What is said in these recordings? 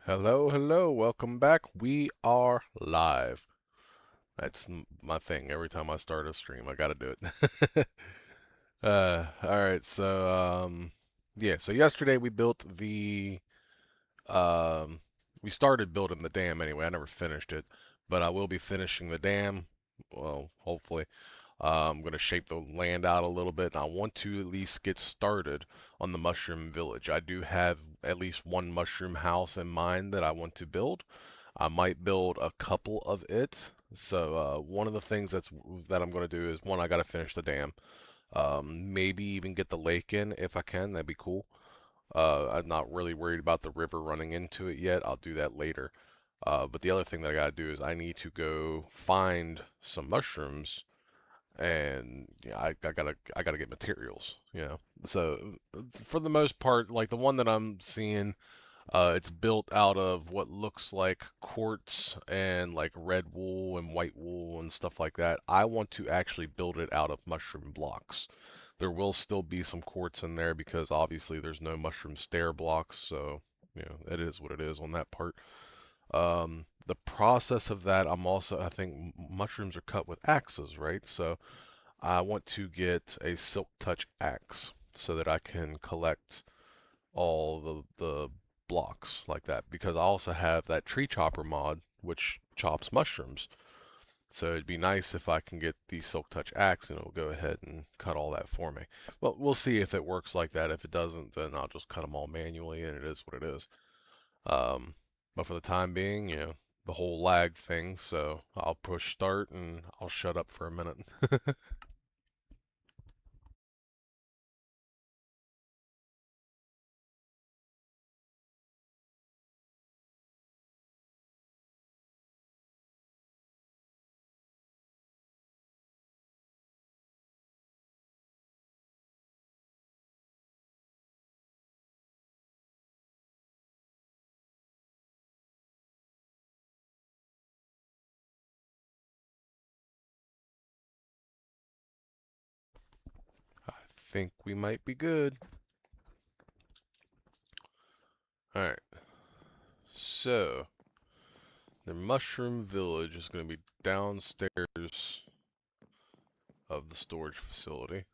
Hello, hello, welcome back. We are live. That's my thing. Every time I start a stream, I gotta do it. All right. Yeah. So yesterday we built um, we started building the dam anyway. I never finished it, but I will be finishing the dam. Well, hopefully. I'm going to shape the land out a little bit, and I want to at least get started on the mushroom village. I do have at least one mushroom house in mind that I want to build. I might build a couple of it. One of the things that I'm going to do is one, I got to finish the dam. Maybe even get the lake in if I can. That'd be cool. I'm not really worried about the river running into it yet. I'll do that later. But the other thing that I got to do is I need to go find some mushrooms and I gotta get materials, So for the most part, like the one that I'm seeing, it's built out of what looks like quartz and like red wool and white wool and stuff like that. I want to actually build it out of mushroom blocks. There will still be some quartz in there because obviously there's no mushroom stair blocks, so it is what it is on that part. The process of that, I think mushrooms are cut with axes, right? So I want to get a silk touch axe so that I can collect all the blocks like that because I also have that tree chopper mod which chops mushrooms. So it'd be nice if I can get the silk touch axe and it'll go ahead and cut all that for me. Well, we'll see if it works like that. If it doesn't, then I'll just cut them all manually and it is what it is. Um, but for the time being, the whole lag thing, so I'll push start and I'll shut up for a minute. I think we might be good. Alright, so the Mushroom Village is going to be downstairs of the storage facility.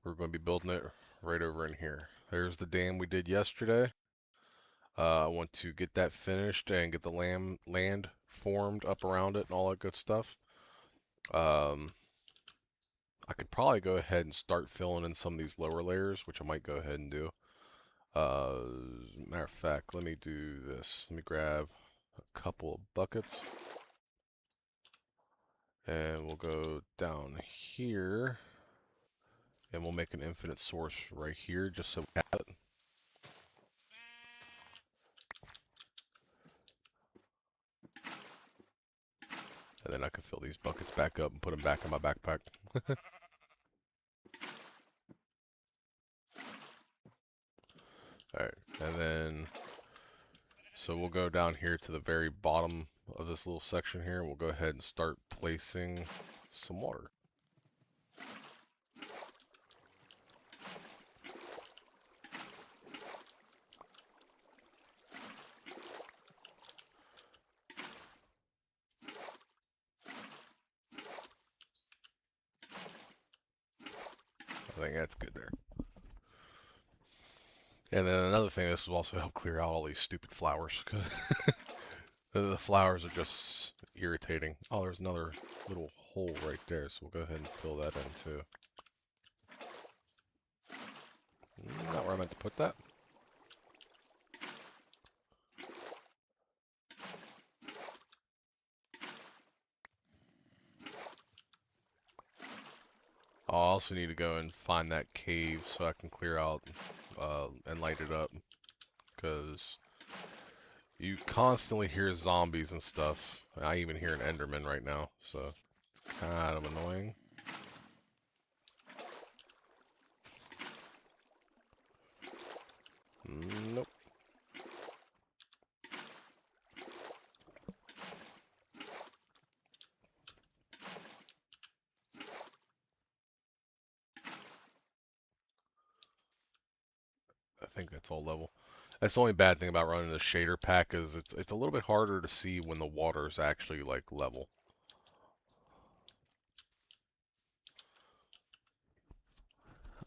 We're going to be building it right over in here. There's the dam we did yesterday. I want to get that finished and get the land formed up around it and all that good stuff. Um, I could probably go ahead and start filling in some of these lower layers, which I might go ahead and do. Matter of fact, let me do this. Let me grab a couple of buckets. And we'll go down here. And we'll make an infinite source right here just so we have it. And then I can fill these buckets back up and put them back in my backpack. Alright, and then, so we'll go down here to the very bottom of this little section here. We'll go ahead and start placing some water. I think that's good there. And then another thing, this will also help clear out all these stupid flowers, because the flowers are just irritating. Oh, there's another little hole right there, so we'll go ahead and fill that in too. Not where I meant to put that. I'll also need to go and find that cave so I can clear out and light it up, because you constantly hear zombies and stuff. I even hear an Enderman right now, so it's kind of annoying. Nope. I think that's all level. That's the only bad thing about running the shader pack is it's a little bit harder to see when the water is actually like level.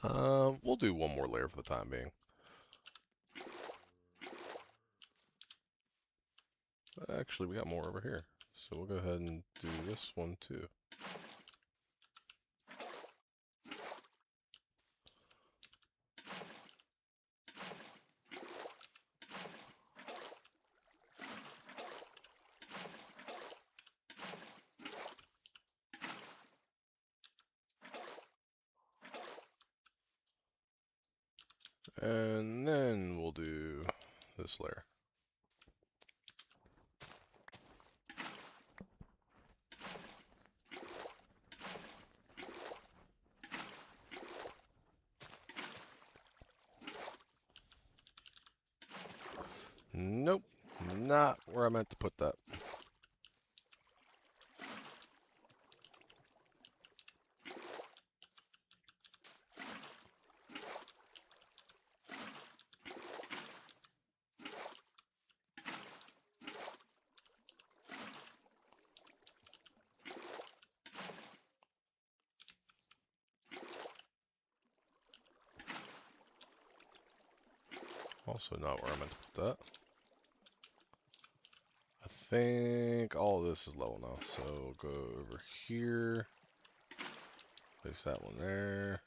We'll do one more layer for the time being. Actually, we got more over here. So we'll go ahead and do this one too. And then we'll do this layer. Nope, not where I meant to put that. Also not where I meant to put that. I think all of this is level now, so go over here, place that one there.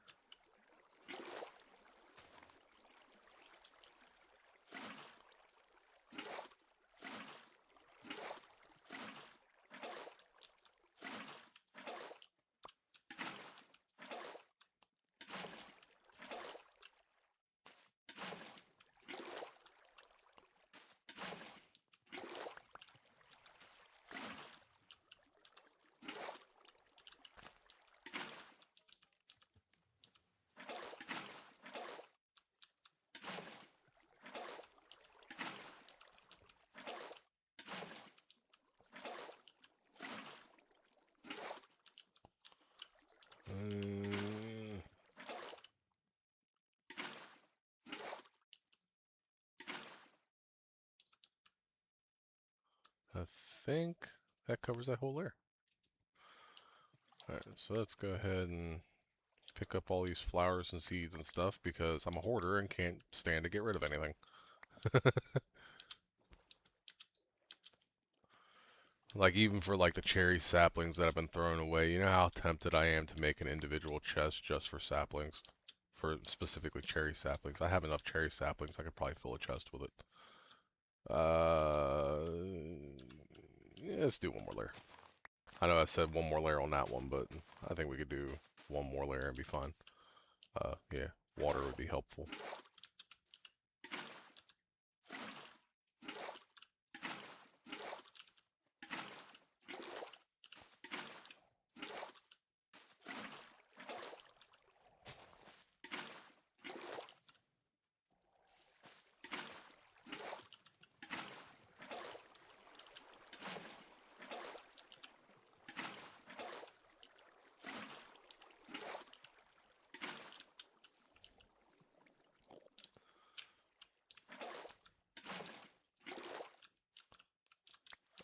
I think that covers that whole layer. Alright, so let's go ahead and pick up all these flowers and seeds and stuff because I'm a hoarder and can't stand to get rid of anything. Like even for like the cherry saplings that have been thrown away, you know how tempted I am to make an individual chest just for saplings? For specifically cherry saplings. I have enough cherry saplings, I could probably fill a chest with it. Yeah, let's do one more layer. I know I said one more layer on that one, but I think we could do one more layer and be fine. Yeah, water would be helpful.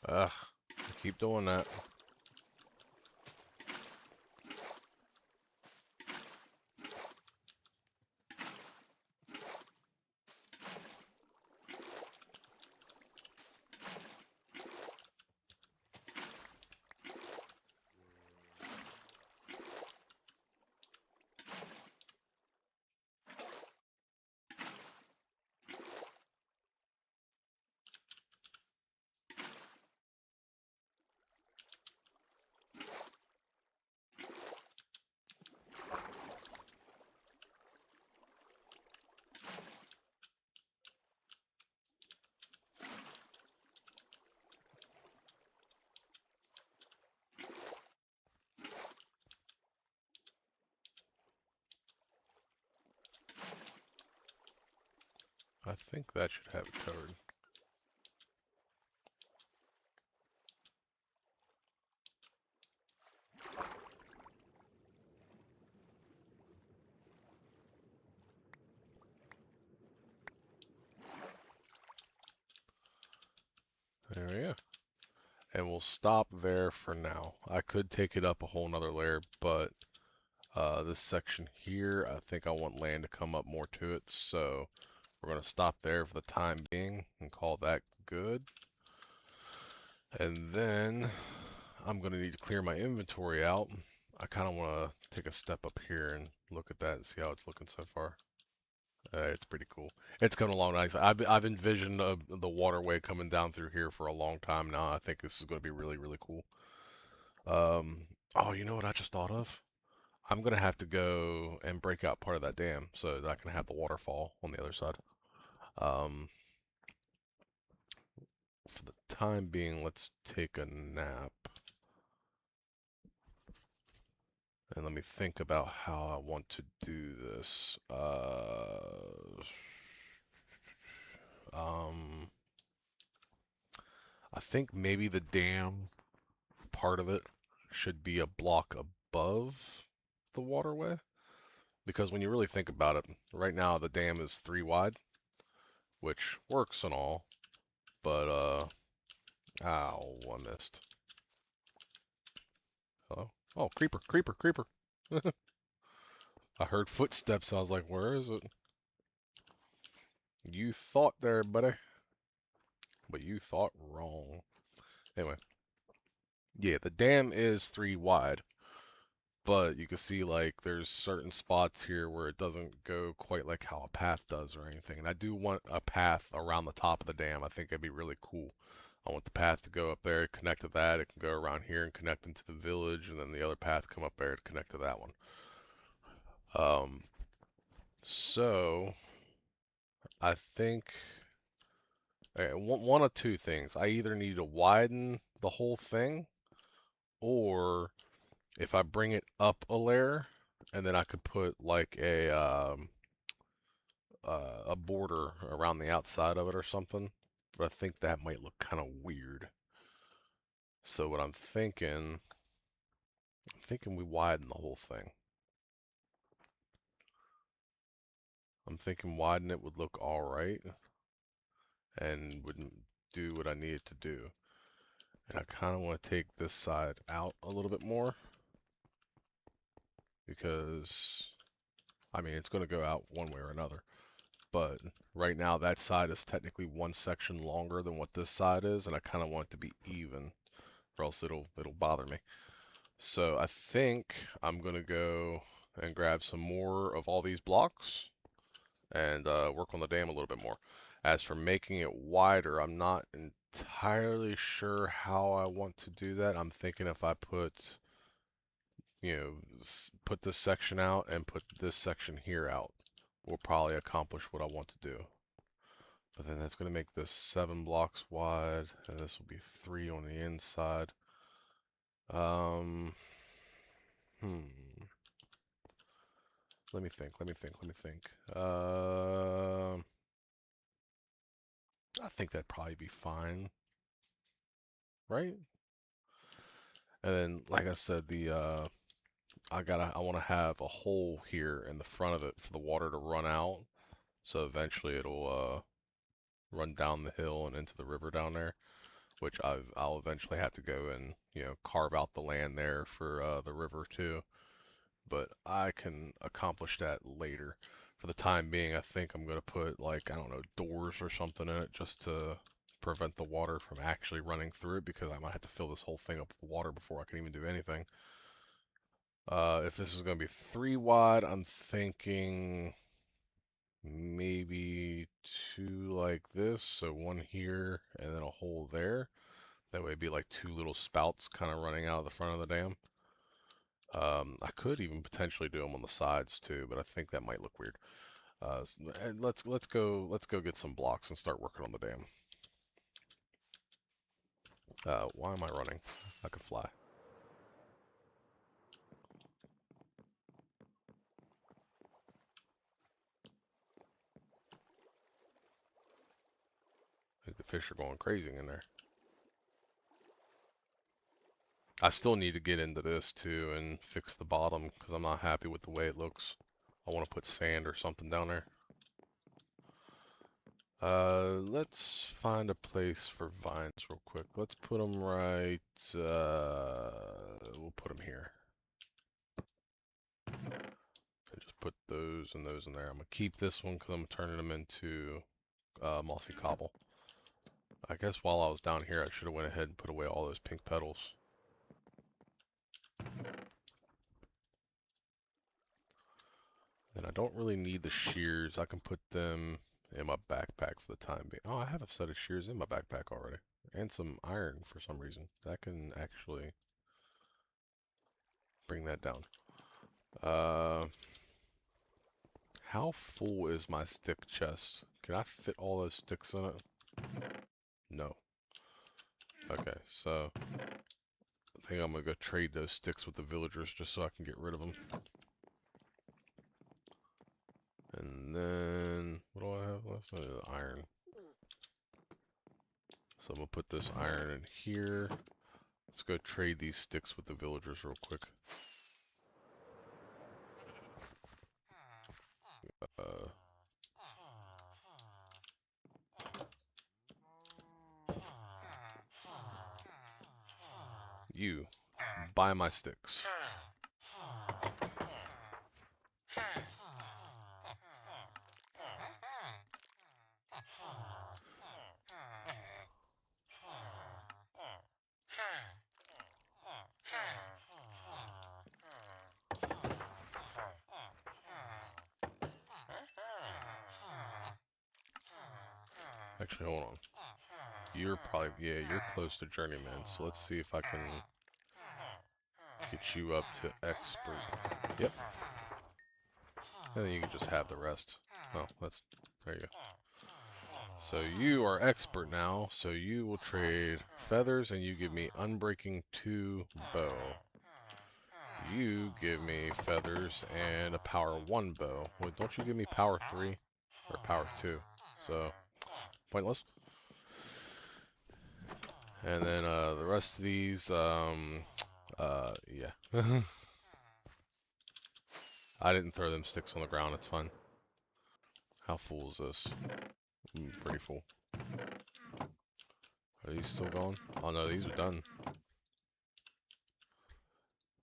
Ugh, I keep doing that. I think that should have it covered. will stop there for now. I could take it up a whole nother layer, but this section here, I think I want land to come up more to it, so we're going to stop there for the time being and call that good. And then I'm going to need to clear my inventory out. I kind of want to take a step up here and look at that and see how it's looking so far. It's pretty cool. It's coming along nice. I've envisioned the waterway coming down through here for a long time now. I think this is going to be really, really cool. Oh, you know what I just thought of? I'm going to have to go and break out part of that dam so that I can have the waterfall on the other side. For the time being, let's take a nap. And let me think about how I want to do this. I think maybe the dam part of it should be a block above the waterway. Because when you really think about it, right now the dam is 3 wide, which works and all, but, ow, I missed. Hello? Oh, creeper, creeper, creeper. I heard footsteps, I was like, where is it? You thought there, buddy. But you thought wrong. Anyway. Yeah, the dam is 3 wide. But you can see, like, there's certain spots here where it doesn't go quite like how a path does or anything. And I do want a path around the top of the dam. I think it'd be really cool. I want the path to go up there, connect to that. It can go around here and connect into the village. And then the other path come up there to connect to that one. So, I think one of two things. I either need to widen the whole thing, or if I bring it up a layer, and then I could put like a border around the outside of it or something. But I think that might look kind of weird. So what I'm thinking we widen the whole thing. I'm thinking widen it would look alright and wouldn't do what I needed to do. And I kind of want to take this side out a little bit more because, I mean, it's going to go out one way or another. But right now that side is technically one section longer than what this side is, and I kind of want it to be even, or else it'll bother me. So I think I'm gonna go and grab some more of all these blocks and work on the dam a little bit more. As for making it wider, I'm not entirely sure how I want to do that. I'm thinking if I put, you know, put this section out and put this section here out, will probably accomplish what I want to do. But then that's going to make this 7 blocks wide, and this will be 3 on the inside. Let me think. I think that'd probably be fine, right? And then, like I said, I want to have a hole here in the front of it for the water to run out. So eventually it'll run down the hill and into the river down there, which I'll eventually have to go and, you know, carve out the land there for the river too. But I can accomplish that later. For the time being, I think I'm going to put, like, I don't know, doors or something in it just to prevent the water from actually running through it, because I might have to fill this whole thing up with water before I can even do anything. If this is going to be 3 wide, I'm thinking maybe 2 like this, so 1 here and then a hole there. That way it'd be like 2 little spouts kind of running out of the front of the dam. I could even potentially do them on the sides too, but I think that might look weird. Let's go get some blocks and start working on the dam. Why am I running? I could fly. I think the fish are going crazy in there. I still need to get into this too and fix the bottom because I'm not happy with the way it looks. I want to put sand or something down there. Let's find a place for vines real quick. Let's put them right, we'll put them here. And just put those and those in there. I'm gonna keep this one because I'm turning them into mossy cobble. I guess while I was down here, I should have went ahead and put away all those pink petals. And I don't really need the shears. I can put them in my backpack for the time being. Oh, I have a set of shears in my backpack already. And some iron for some reason. That can actually bring that down. How full is my stick chest? Can I fit all those sticks in it? No. Okay, so I think I'm gonna go trade those sticks with the villagers just so I can get rid of them. And then, what do I have left? Iron. So I'm gonna put this iron in here. Let's go trade these sticks with the villagers real quick. Uh, you, buy my sticks. Actually, hold on. You're probably, yeah, you're close to journeyman, so let's see if I can get you up to expert. Yep. And then you can just have the rest. Oh, there you go. So you are expert now, so you will trade feathers and you give me unbreaking 2 bow. You give me feathers and a power 1 bow. Wait, don't you give me power 3? Or power 2? So, pointless. And then the rest of these, yeah. I didn't throw them sticks on the ground, it's fine. How full is this? Pretty full. Are these still going? Oh no, these are done.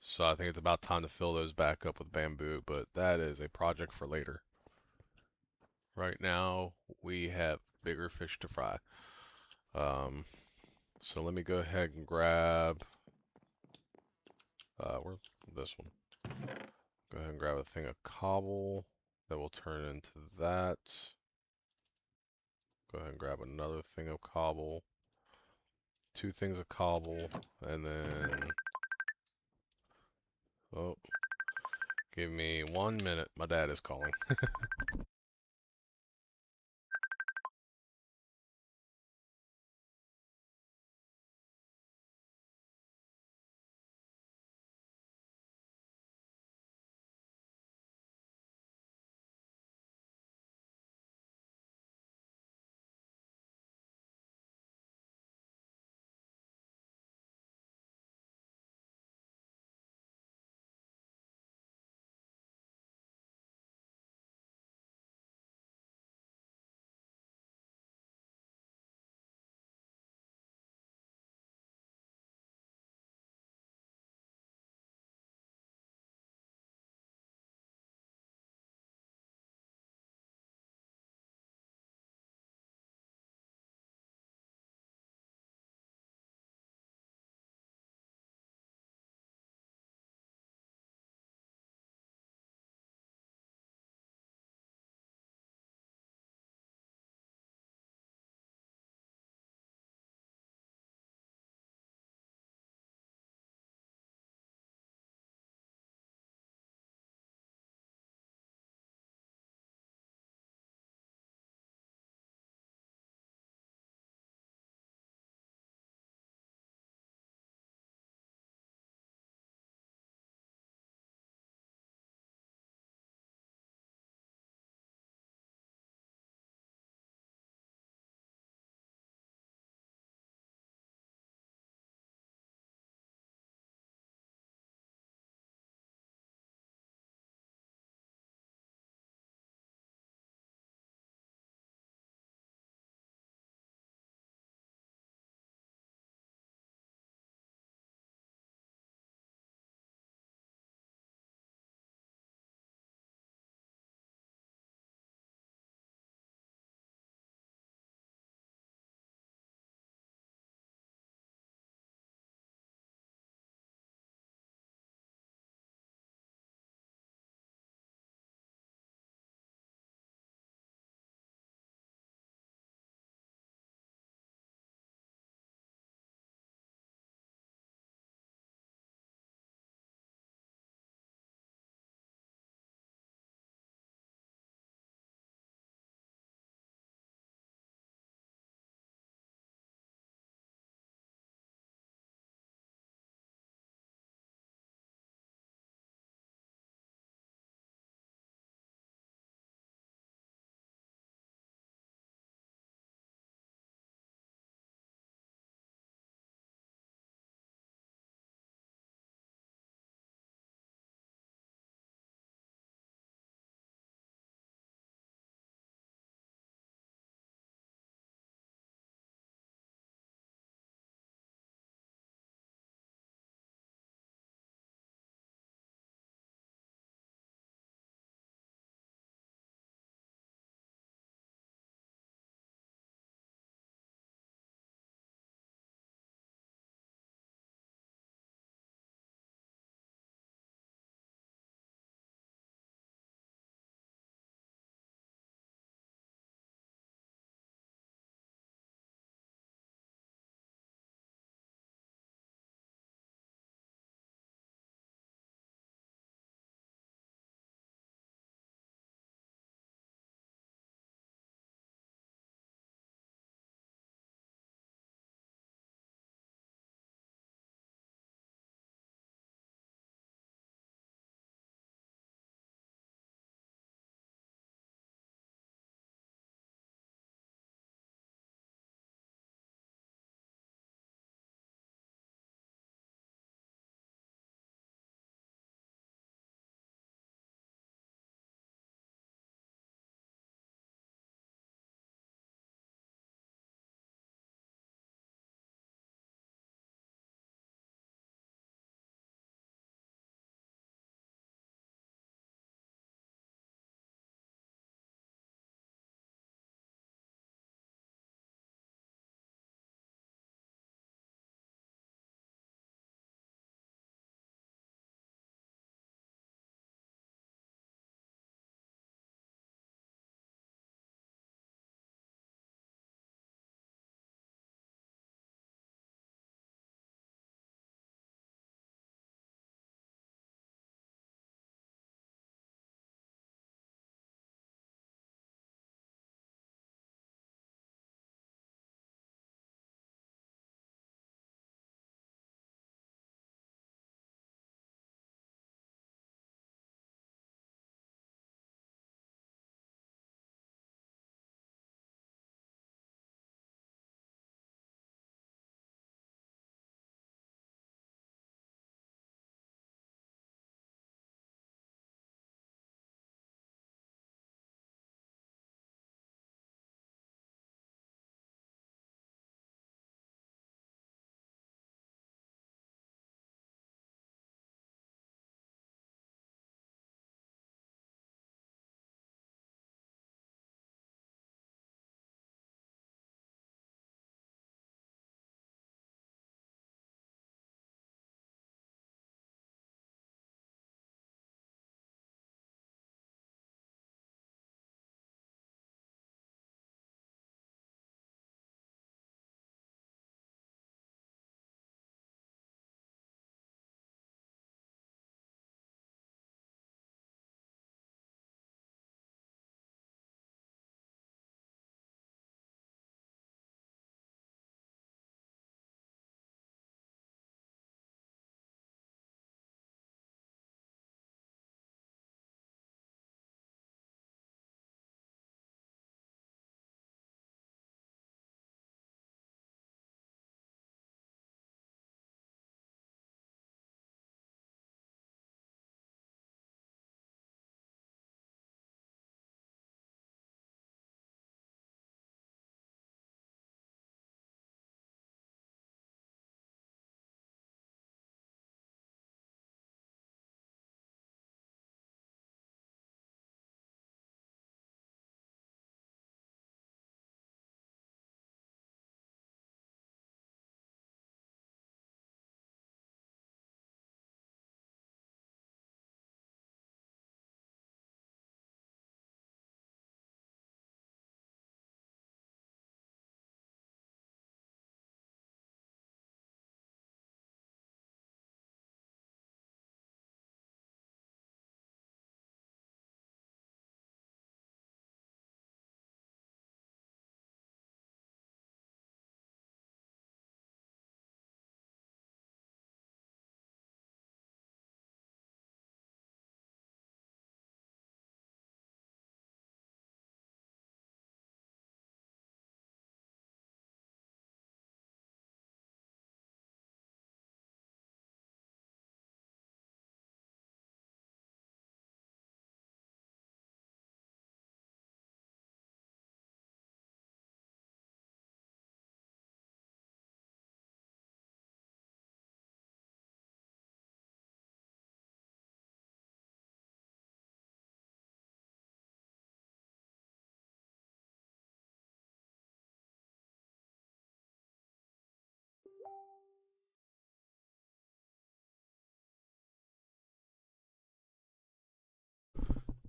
So I think it's about time to fill those back up with bamboo, but that is a project for later. Right now, we have bigger fish to fry. So let me go ahead and grab, where's this one? Go ahead and grab a thing of cobble that will turn into that. Go ahead and grab another thing of cobble. 2 things of cobble, and then, oh, give me 1 minute. My dad is calling.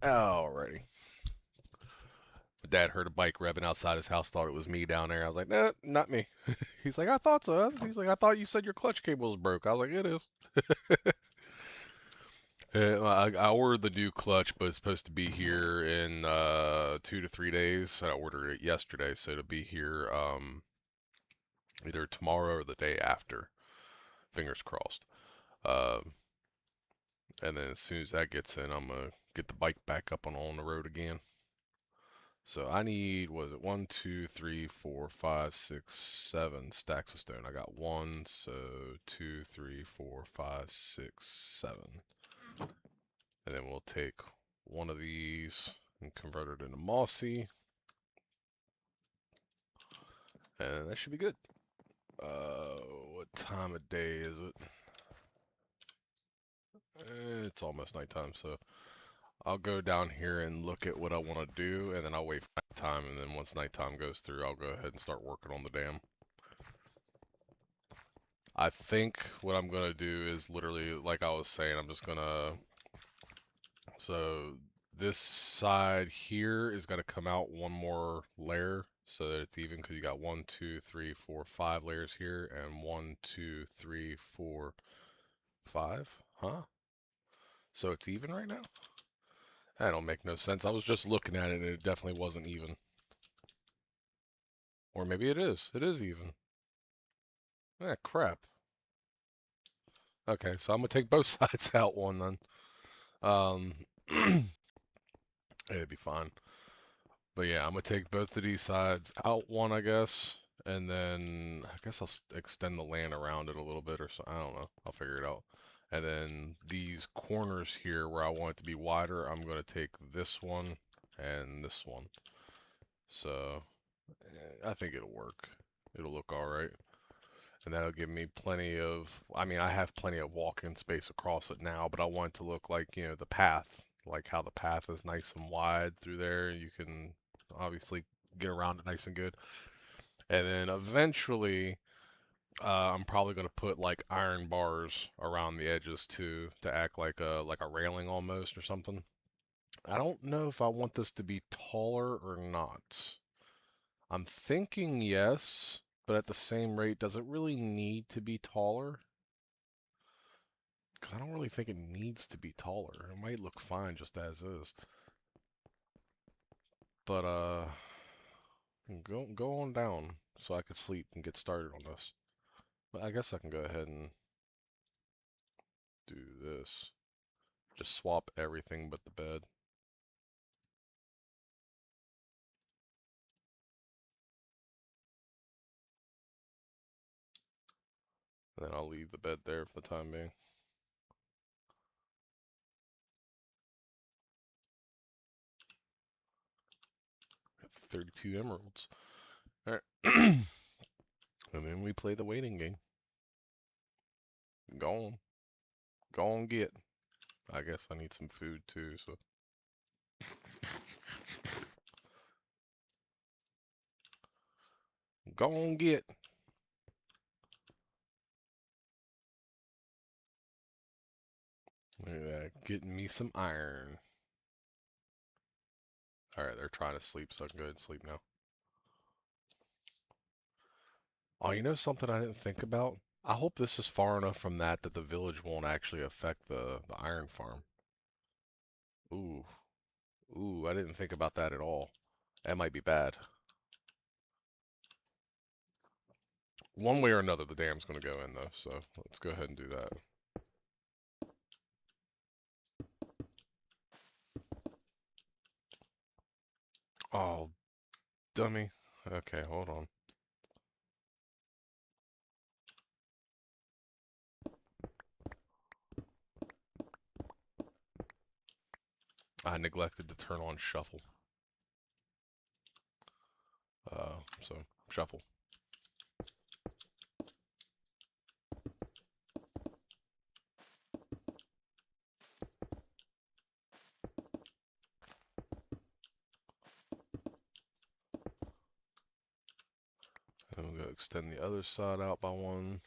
Alrighty. My dad heard a bike revving outside his house, thought it was me down there. I was like, nah, not me. He's like, I thought so. He's like, I thought you said your clutch cable was broke. I was like, it is. I ordered the new clutch, but it's supposed to be here in 2 to 3 days. I ordered it yesterday, so it'll be here either tomorrow or the day after. Fingers crossed. Um, and then as soon as that gets in, I'm gonna get the bike back up and on the road again. So I need, was it 1, 2, 3, 4, 5, 6, 7 stacks of stone? I got one, so 2, 3, 4, 5, 6, 7. And then we'll take one of these and convert it into mossy. And that should be good. What time of day is it? It's almost nighttime, so I'll go down here and look at what I want to do, and then I'll wait for nighttime, and then once nighttime goes through, I'll go ahead and start working on the dam. I think what I'm going to do is literally, like I was saying, I'm just going to... So this side here is going to come out one more layer so that it's even, because you got 1, 2, 3, 4, 5 layers here, and 1, 2, 3, 4, 5. Huh? So it's even right now? That don't make no sense. I was just looking at it and it definitely wasn't even. Or maybe it is. It is even. Ah, crap. Okay, so I'm gonna take both sides out one then. Um, it'd be fine. But yeah, I'm gonna take both of these sides out one, I guess, and then I guess I'll extend the land around it a little bit or so. I don't know. I'll figure it out. And then these corners here where I want it to be wider, I'm gonna take this one and this one. So I think it'll work. It'll look all right. And that'll give me plenty of, I mean, I have plenty of walk-in space across it now, but I want it to look like, you know, the path, like how the path is nice and wide through there. You can obviously get around it nice and good. And then eventually, I'm probably going to put like iron bars around the edges too, to act like a railing almost or something. I don't know if I want this to be taller or not. I'm thinking yes, but at the same rate, does it really need to be taller? Because I don't really think it needs to be taller. It might look fine just as is. But, go on down so I can sleep and get started on this. But I guess I can go ahead and do this. Just swap everything but the bed. And then I'll leave the bed there for the time being. 32 emeralds. Alright. And then we play the waiting game. Go on. Go on get. I guess I need some food too, so. Go on get. Look at that. Getting me some iron. Alright, they're trying to sleep, so I can go ahead and sleep now. Oh, you know something I didn't think about? I hope this is far enough from that that the village won't actually affect the iron farm. Ooh. Ooh, I didn't think about that at all. That might be bad. One way or another, the dam's going to go in, though, so let's go ahead and do that. Oh, dummy. Okay, hold on. I neglected to turn on shuffle. So, shuffle. And we'll go extend the other side out by one.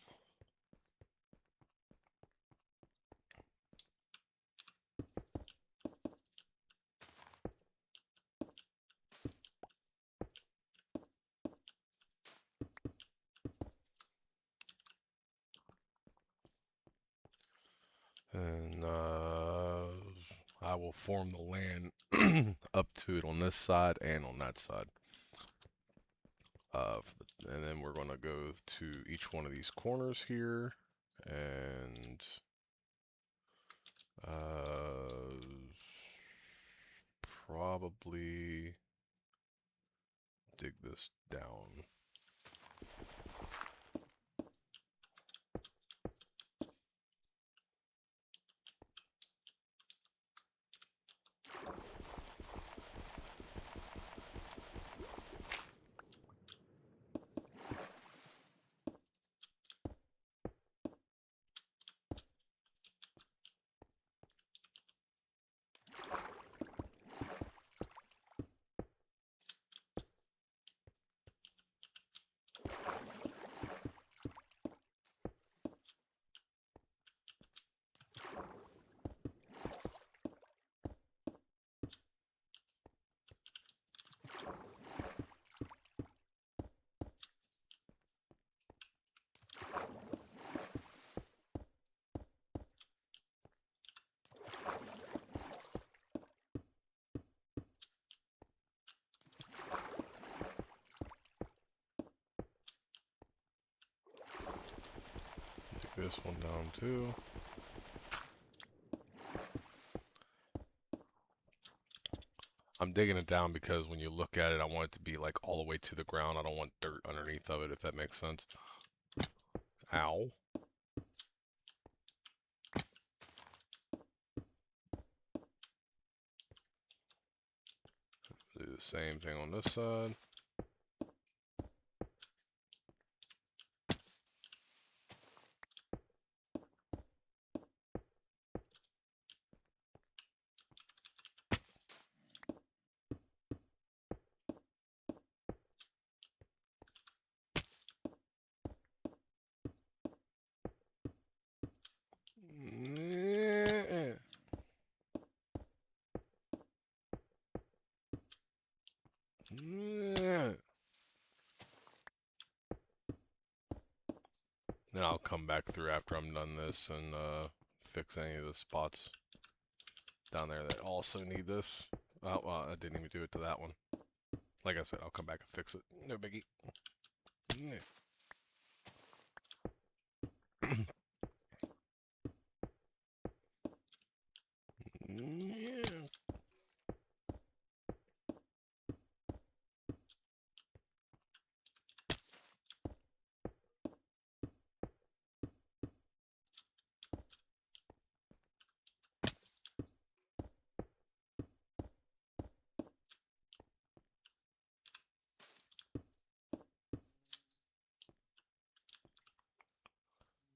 will form the land up to it on this side and on that side. And then we're going to go to each one of these corners here and probably dig this down. Take this one down too. I'm digging it down because when you look at it, I want it to be like all the way to the ground. I don't want dirt underneath of it, if that makes sense. Ow. Do the same thing on this side. Then I'll come back through after I'm done this and fix any of the spots down there that also need this. Oh, well, I didn't even do it to that one. Like I said, I'll come back and fix it. No biggie. Yeah.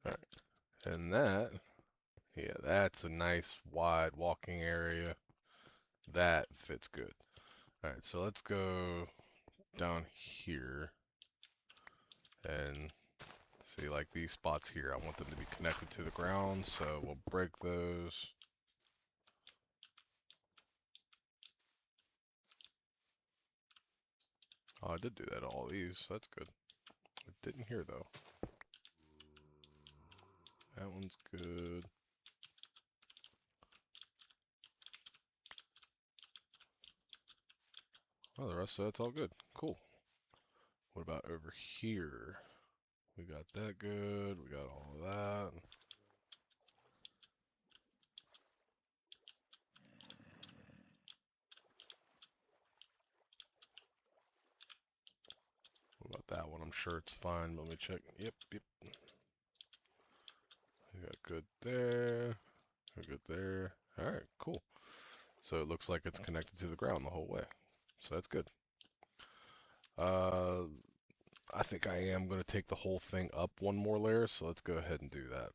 All right. And that, yeah, that's a nice wide walking area. That fits good. All right, so let's go down here and see, like these spots here, I want them to be connected to the ground, so we'll break those. Oh, I did do that to all these, so that's good. I didn't hear though. That one's good. Oh, the rest of that's all good. Cool. What about over here? We got that good. We got all of that. What about that one? I'm sure it's fine. Let me check. Yep. We got good there. We're good there. All right, cool. So it looks like it's connected to the ground the whole way. So that's good. I think I am going to take the whole thing up one more layer, so let's go ahead and do that.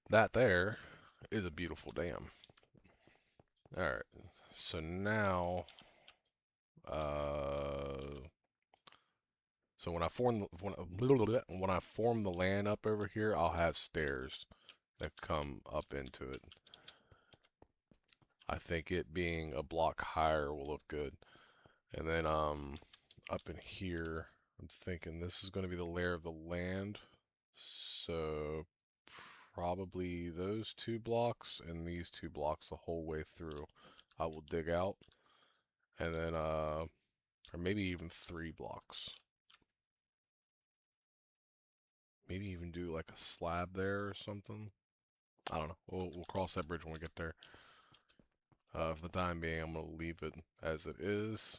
That there is a beautiful dam. All right. So now, uh, so when I form the land up over here, I'll have stairs that come up into it. I think it being a block higher will look good. And then up in here, I'm thinking this is going to be the layer of the land. So probably those two blocks and these two blocks the whole way through. I will dig out and then or maybe even 3 blocks. Maybe even do like a slab there or something. I don't know. We'll cross that bridge when we get there. For the time being, I'm going to leave it as it is.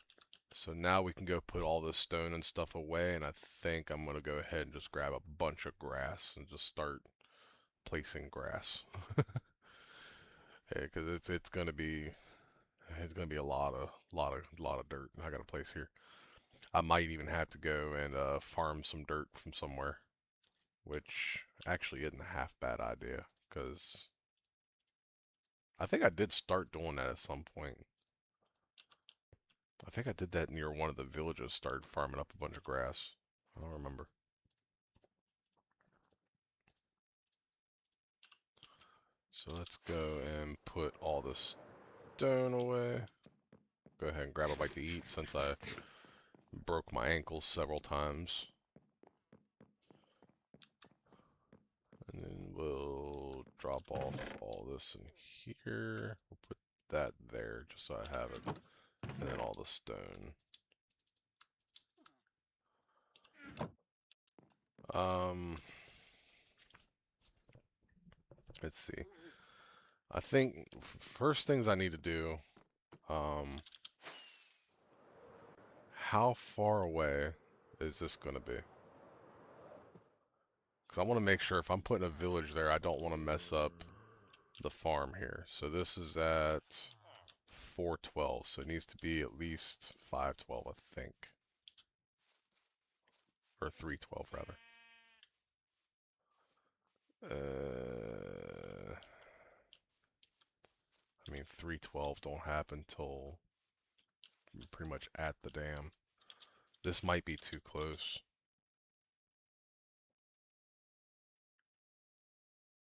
So now we can go put all this stone and stuff away, and I think I'm going to go ahead and just grab a bunch of grass and just start placing grass. Yeah, because it's gonna be a lot of dirt I gotta place here. I might even have to go and farm some dirt from somewhere, which actually isn't a half bad idea, because I think I did start doing that at some point. I think I did that near one of the villages, started farming up a bunch of grass. I don't remember. So let's go and put all this stone away. Go ahead and grab a bite to eat since I broke my ankles several times. And then we'll drop off all this in here. We'll put that there just so I have it. And then all the stone. Um, let's see. I think first things I need to do, um, how far away is this going to be? Because I want to make sure if I'm putting a village there, I don't want to mess up the farm here. So this is at 412, so it needs to be at least 512, I think. Or 312, rather. I mean, 312 don't happen till pretty much at the dam. This might be too close.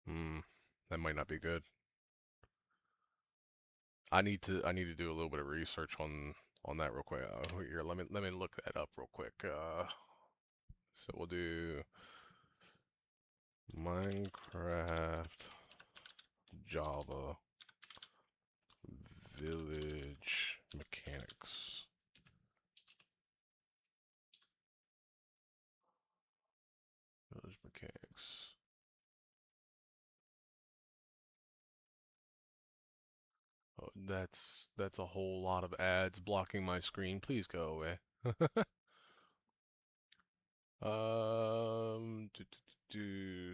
Hmm, that might not be good. I need to do a little bit of research on that real quick. Here, let me look that up real quick. So we'll do Minecraft Java Village Mechanics. Village Mechanics. Oh, that's a whole lot of ads blocking my screen. Please go away.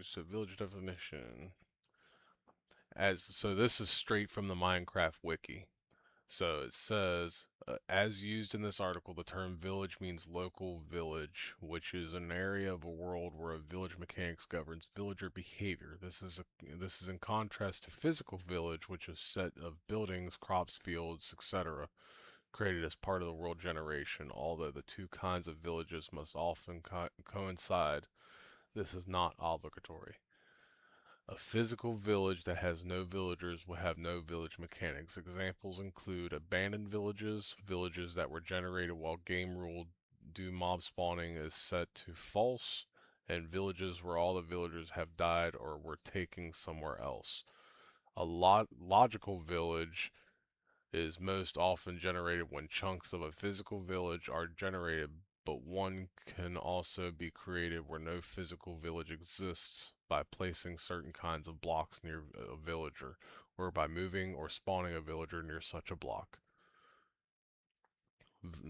So village definition. So this is straight from the Minecraft wiki. So it says, as used in this article, the term village means local village, which is an area of a world where a village mechanics governs villager behavior. This is in contrast to physical village, which is a set of buildings, crops, fields, etc., created as part of the world generation. Although the two kinds of villages must often coincide, this is not obligatory. A physical village that has no villagers will have no village mechanics. Examples include abandoned villages, villages that were generated while game rule due mob spawning is set to false, and villages where all the villagers have died or were taken somewhere else. A logical village is most often generated when chunks of a physical village are generated, but one can also be created where no physical village exists by placing certain kinds of blocks near a villager, or by moving or spawning a villager near such a block.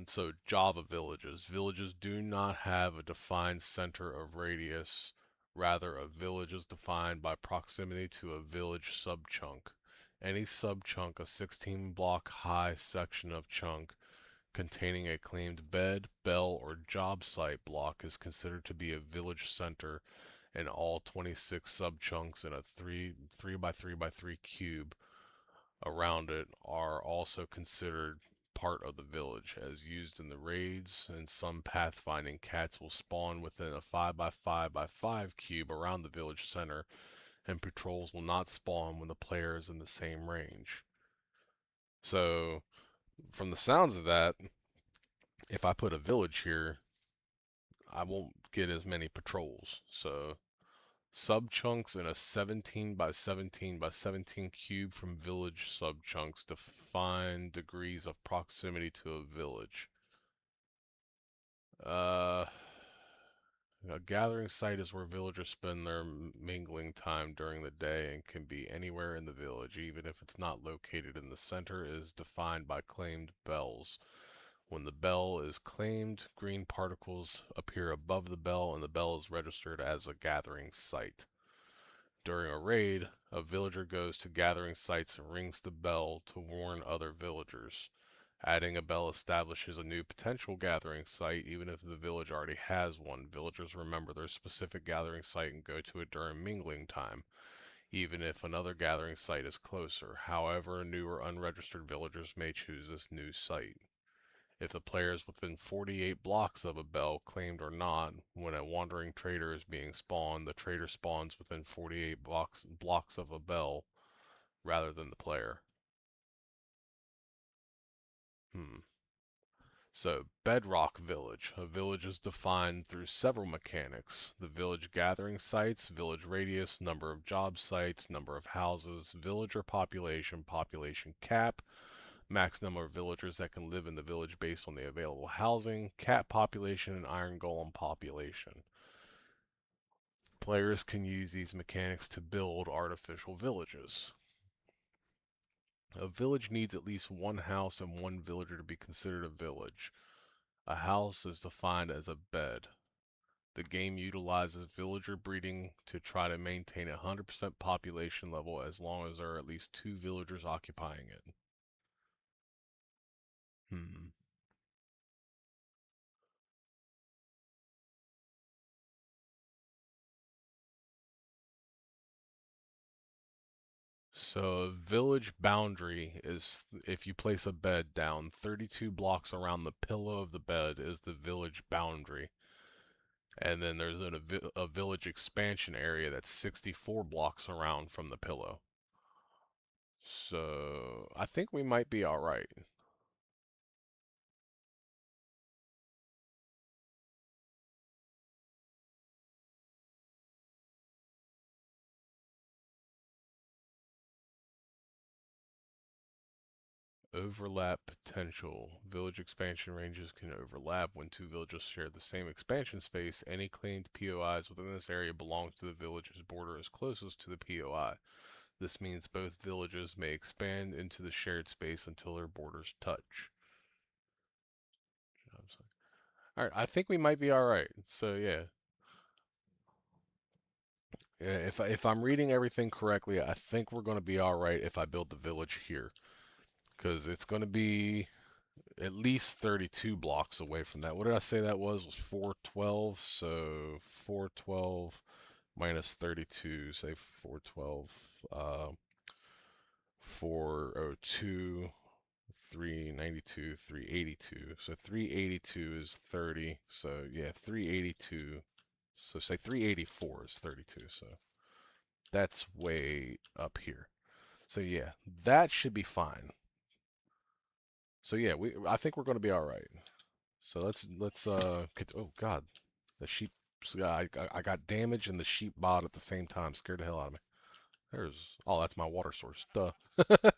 So Java villages. Villages do not have a defined center of radius. Rather, a village is defined by proximity to a village subchunk. Any subchunk, a 16 block high section of chunk containing a claimed bed, bell, or job site block is considered to be a village center and all 26 subchunks in a 3 by 3 by 3 cube around it are also considered part of the village. As used in the raids and some pathfinding, cats will spawn within a 5 by 5 by 5 cube around the village center, and patrols will not spawn when the player is in the same range. So, from the sounds of that, if I put a village here, I won't get as many patrols. So, subchunks in a 17 by 17 by 17 cube from village subchunks define degrees of proximity to a village. Uh, a gathering site is where villagers spend their mingling time during the day and can be anywhere in the village, even if it's not located in the center. It is defined by claimed bells. When the bell is claimed, green particles appear above the bell, and the bell is registered as a gathering site. During a raid, a villager goes to gathering sites and rings the bell to warn other villagers. Adding a bell establishes a new potential gathering site, even if the village already has one. Villagers remember their specific gathering site and go to it during mingling time, even if another gathering site is closer. However, new or unregistered villagers may choose this new site. If the player is within 48 blocks of a bell, claimed or not, when a wandering trader is being spawned, the trader spawns within 48 blocks of a bell rather than the player. Hmm. So, Bedrock Village. A village is defined through several mechanics. The village gathering sites, village radius, number of job sites, number of houses, villager population, population cap, max number of villagers that can live in the village based on the available housing, cat population, and iron golem population. Players can use these mechanics to build artificial villages. A village needs at least one house and one villager to be considered a village. A house is defined as a bed. The game utilizes villager breeding to try to maintain a 100% population level as long as there are at least two villagers occupying it. Hmm. So a village boundary is if you place a bed down 32 blocks around the pillow of the bed is the village boundary. And then there's a village expansion area that's 64 blocks around from the pillow. So I think we might be all right. Overlap potential. Village expansion ranges can overlap when two villages share the same expansion space. Any claimed POIs within this area belong to the village's border as closest to the POI. This means both villages may expand into the shared space until their borders touch. Alright, I think we might be alright. So yeah. If I'm reading everything correctly, I think we're gonna be alright if I build the village here. Because it's gonna be at least 32 blocks away from that. What did I say that was 412? So 412 minus 32, say 412, 402, 392, 382. So 382 is 30. So yeah, 382. So say 384 is 32. So that's way up here. So yeah, that should be fine. So yeah, I think we're going to be all right. So let's oh god, the sheep. I got damage and the sheep bot at the same time. Scared the hell out of me. That's my water source. Duh. I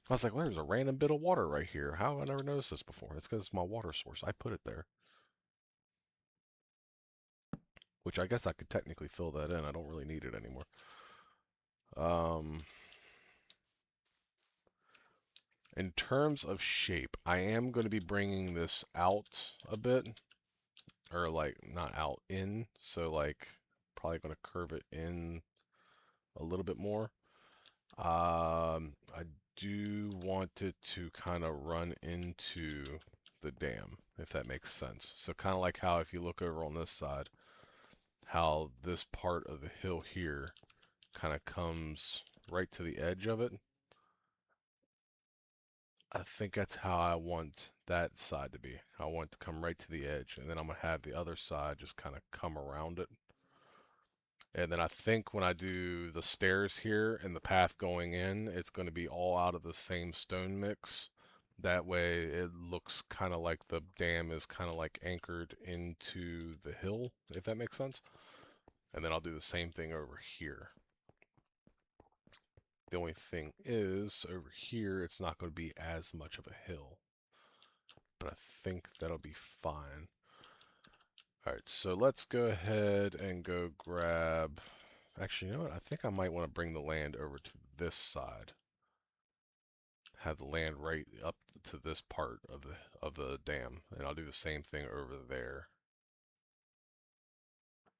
was like, well, there's a random bit of water right here. How have I never noticed this before? It's because it's my water source. I put it there. Which I guess I could technically fill that in. I don't really need it anymore. Um, in terms of shape, I am going to be bringing this out a bit, or like not out, in. So like probably going to curve it in a little bit more. I do want it to kind of run into the dam, if that makes sense. So kind of like how if you look over on this side, how this part of the hill here kind of comes right to the edge of it. I think that's how I want that side to be. I want it to come right to the edge, and then I'm gonna have the other side just kind of come around it. And then I think when I do the stairs here and the path going in, it's going to be all out of the same stone mix. That way it looks kind of like the dam is kind of like anchored into the hill, if that makes sense. And then I'll do the same thing over here. The only thing is, over here, it's not going to be as much of a hill. But I think that'll be fine. Alright, so let's go ahead and go grab... Actually, you know what? I think I might want to bring the land over to this side. Have the land right up to this part of the dam, and I'll do the same thing over there.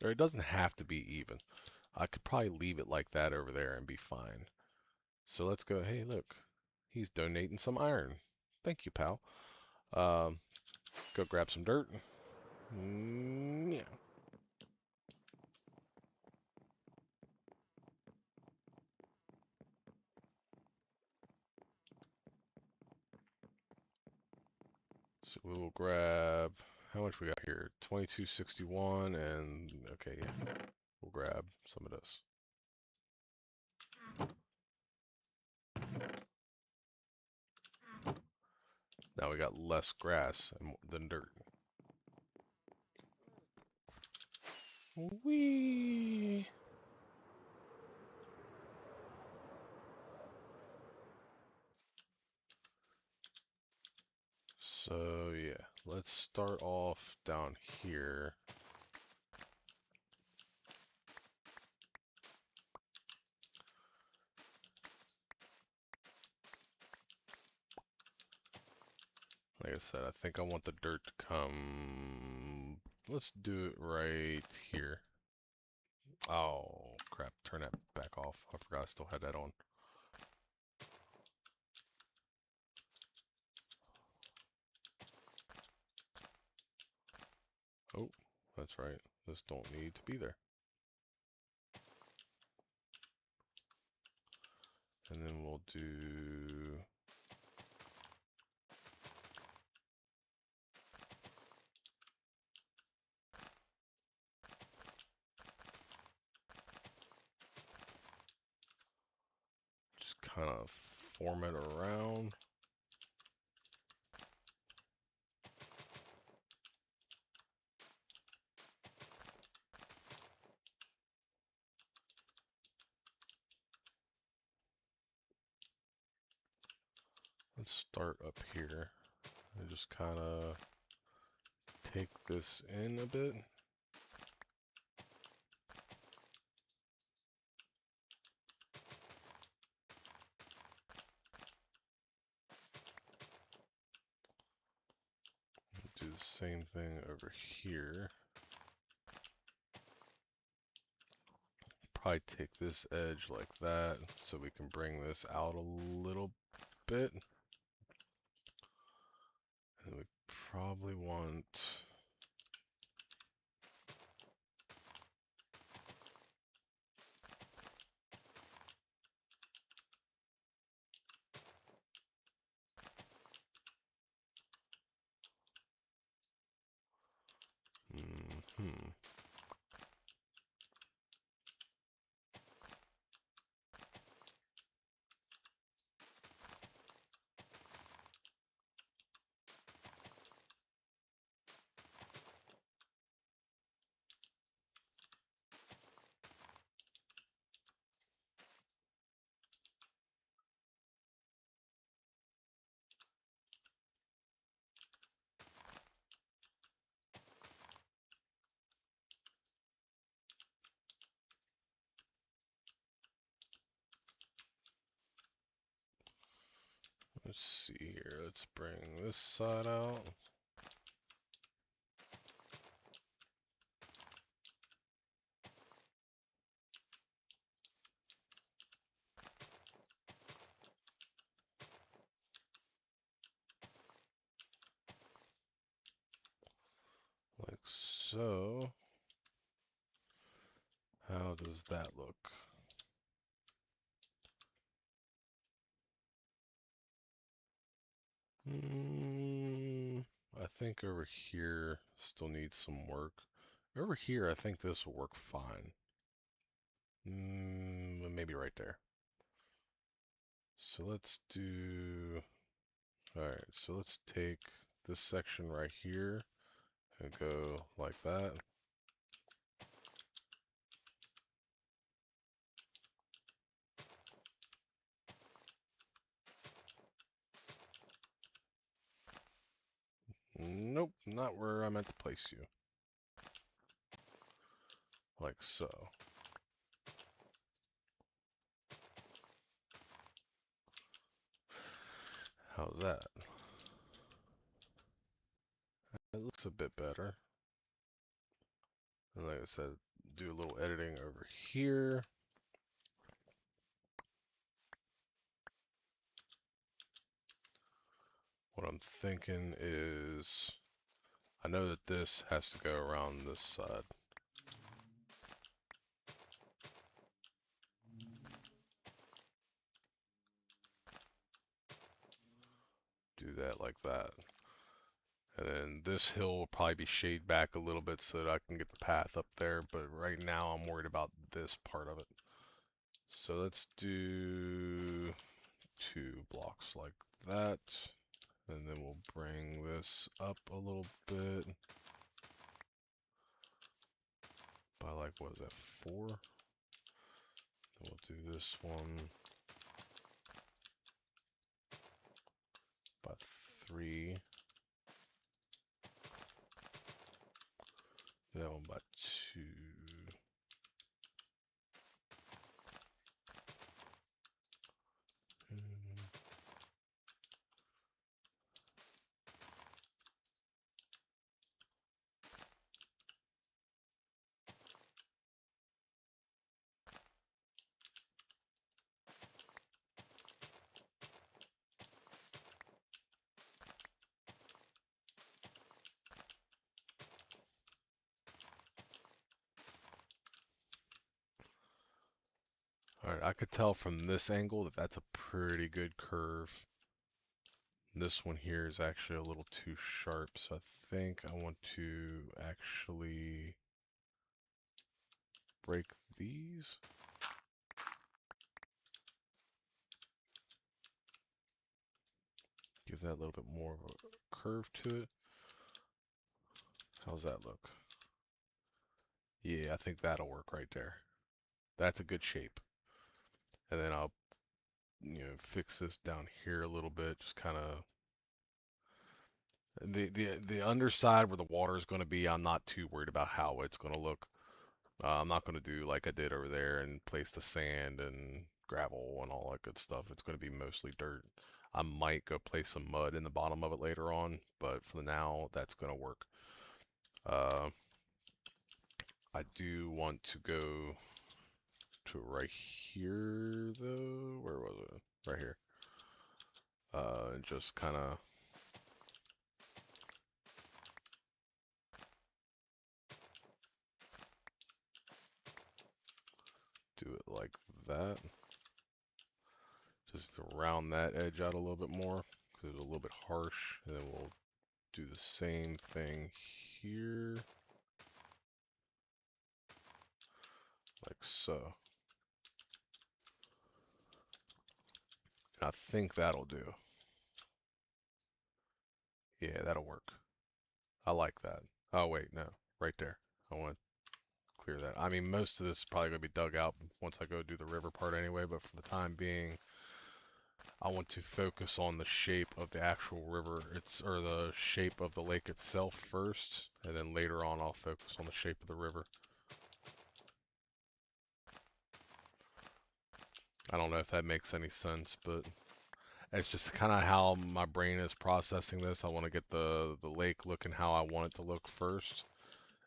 Or it doesn't have to be even. I could probably leave it like that over there and be fine. So let's go, hey look, he's donating some iron. Thank you, pal. Go grab some dirt. Yeah. So we will grab, how much we got here? 2261 and, okay, yeah. We'll grab some of this. Now we got less grass than dirt. Whee! So yeah, let's start off down here. Like I said, I think I want the dirt to come... Let's do it right here. Oh, crap. Turn that back off. I forgot I still had that on. Oh, that's right. This don't need to be there. And then we'll do... Just kind of form it around. Let's start up here and just kind of take this in a bit. Do the same thing over here. Probably take this edge like that so we can bring this out a little bit. And we probably want... Let's see here. Let's bring this side out. Like so. How does that look? I think over here still needs some work. Over here, I think this will work fine. Maybe right there. So let's do... Alright, so let's take this section right here and go like that. Nope, not where I meant to place you. Like so. How's that? It looks a bit better. And like I said, do a little editing over here. What I'm thinking is, I know that this has to go around this side. Do that like that. And then this hill will probably be shaded back a little bit so that I can get the path up there, but right now I'm worried about this part of it. So let's do 2 blocks like that. And then we'll bring this up a little bit. By like, what is that, 4? Then we'll do this one by 3. That one by 2. Alright, I could tell from this angle that that's a pretty good curve. This one here is actually a little too sharp, so I think I want to actually break these. Give that a little bit more of a curve to it. How's that look? Yeah, I think that'll work right there. That's a good shape. And then I'll, fix this down here a little bit, just kind of the underside where the water is going to be. I'm not too worried about how it's going to look. I'm not going to do like I did over there and place the sand and gravel and all that good stuff. It's going to be mostly dirt. I might go place some mud in the bottom of it later on, but for now, that's going to work. I do want to go to right here, though. Where was it? Right here. And just kind of do it like that. Just to round that edge out a little bit more, because it was a little bit harsh. And then we'll do the same thing here. Like so. And I think that'll do. Yeah, that'll work. I like that. Oh, wait, no. Right there. I want to clear that. I mean, most of this is probably going to be dug out once I go do the river part anyway, but for the time being, I want to focus on the shape of the actual river, or the shape of the lake itself first, and then later on I'll focus on the shape of the river. I don't know if that makes any sense, but it's just kind of how my brain is processing this. I want to get the lake looking how I want it to look first,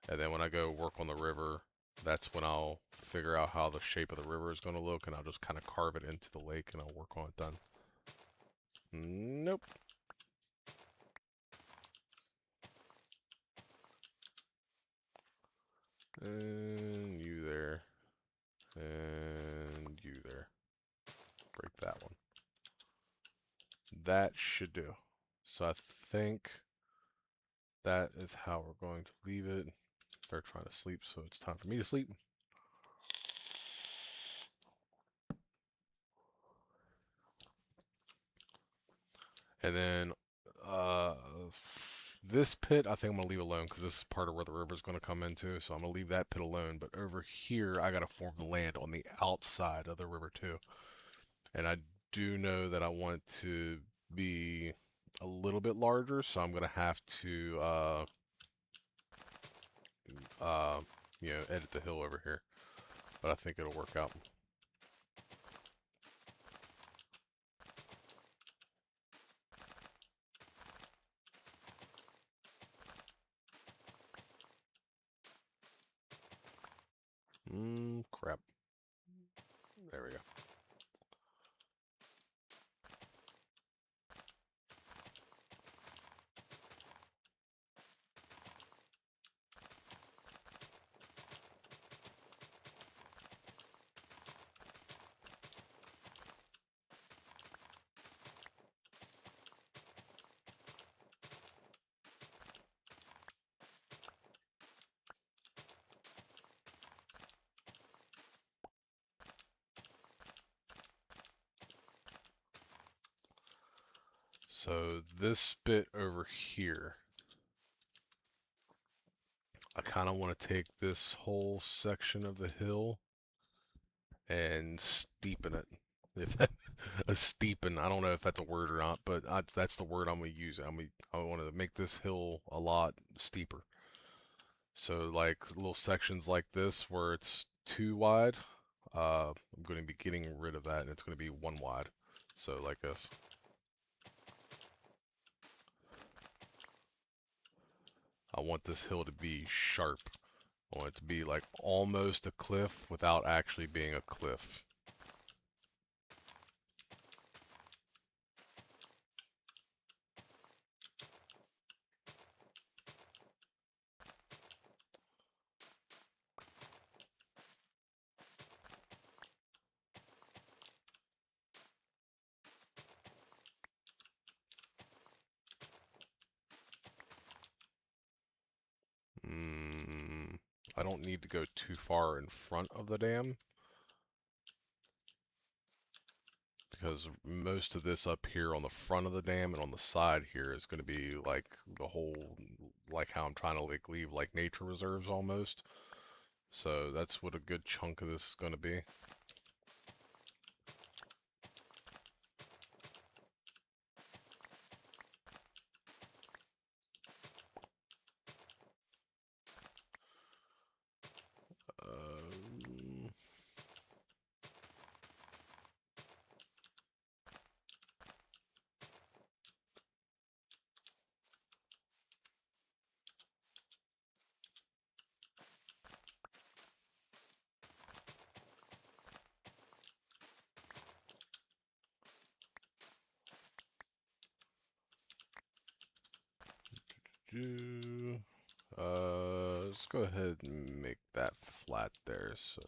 and then when I go work on the river, that's when I'll figure out how the shape of the river is going to look, and I'll just kind of carve it into the lake and I'll work on it then. Nope. And you there. And you there. Break that one. That should do. So I think that is how we're going to leave it. They're trying to sleep, so it's time for me to sleep. And then this pit, I think I'm going to leave alone because this is part of where the river is going to come into. So I'm going to leave that pit alone. But over here, I got to form the land on the outside of the river too. And I do know that I want to be a little bit larger, so I'm going to have to, uh, edit the hill over here. But I think it'll work out. Crap. There we go. So this bit over here, I kind of want to take this whole section of the hill and steepen it. If that, a steepen, I don't know if that's a word or not, but that's the word I'm gonna use. I want to make this hill a lot steeper. So like little sections like this where it's too wide, I'm going to be getting rid of that, and it's going to be one wide. So like this. I want this hill to be sharp. I want it to be like almost a cliff without actually being a cliff. Mm, I don't need to go too far in front of the dam, because most of this up here on the front of the dam and on the side here is going to be like the whole, like how I'm trying to like leave like nature reserves almost. So that's what a good chunk of this is going to be. Um, let's go ahead and make that flat there. So,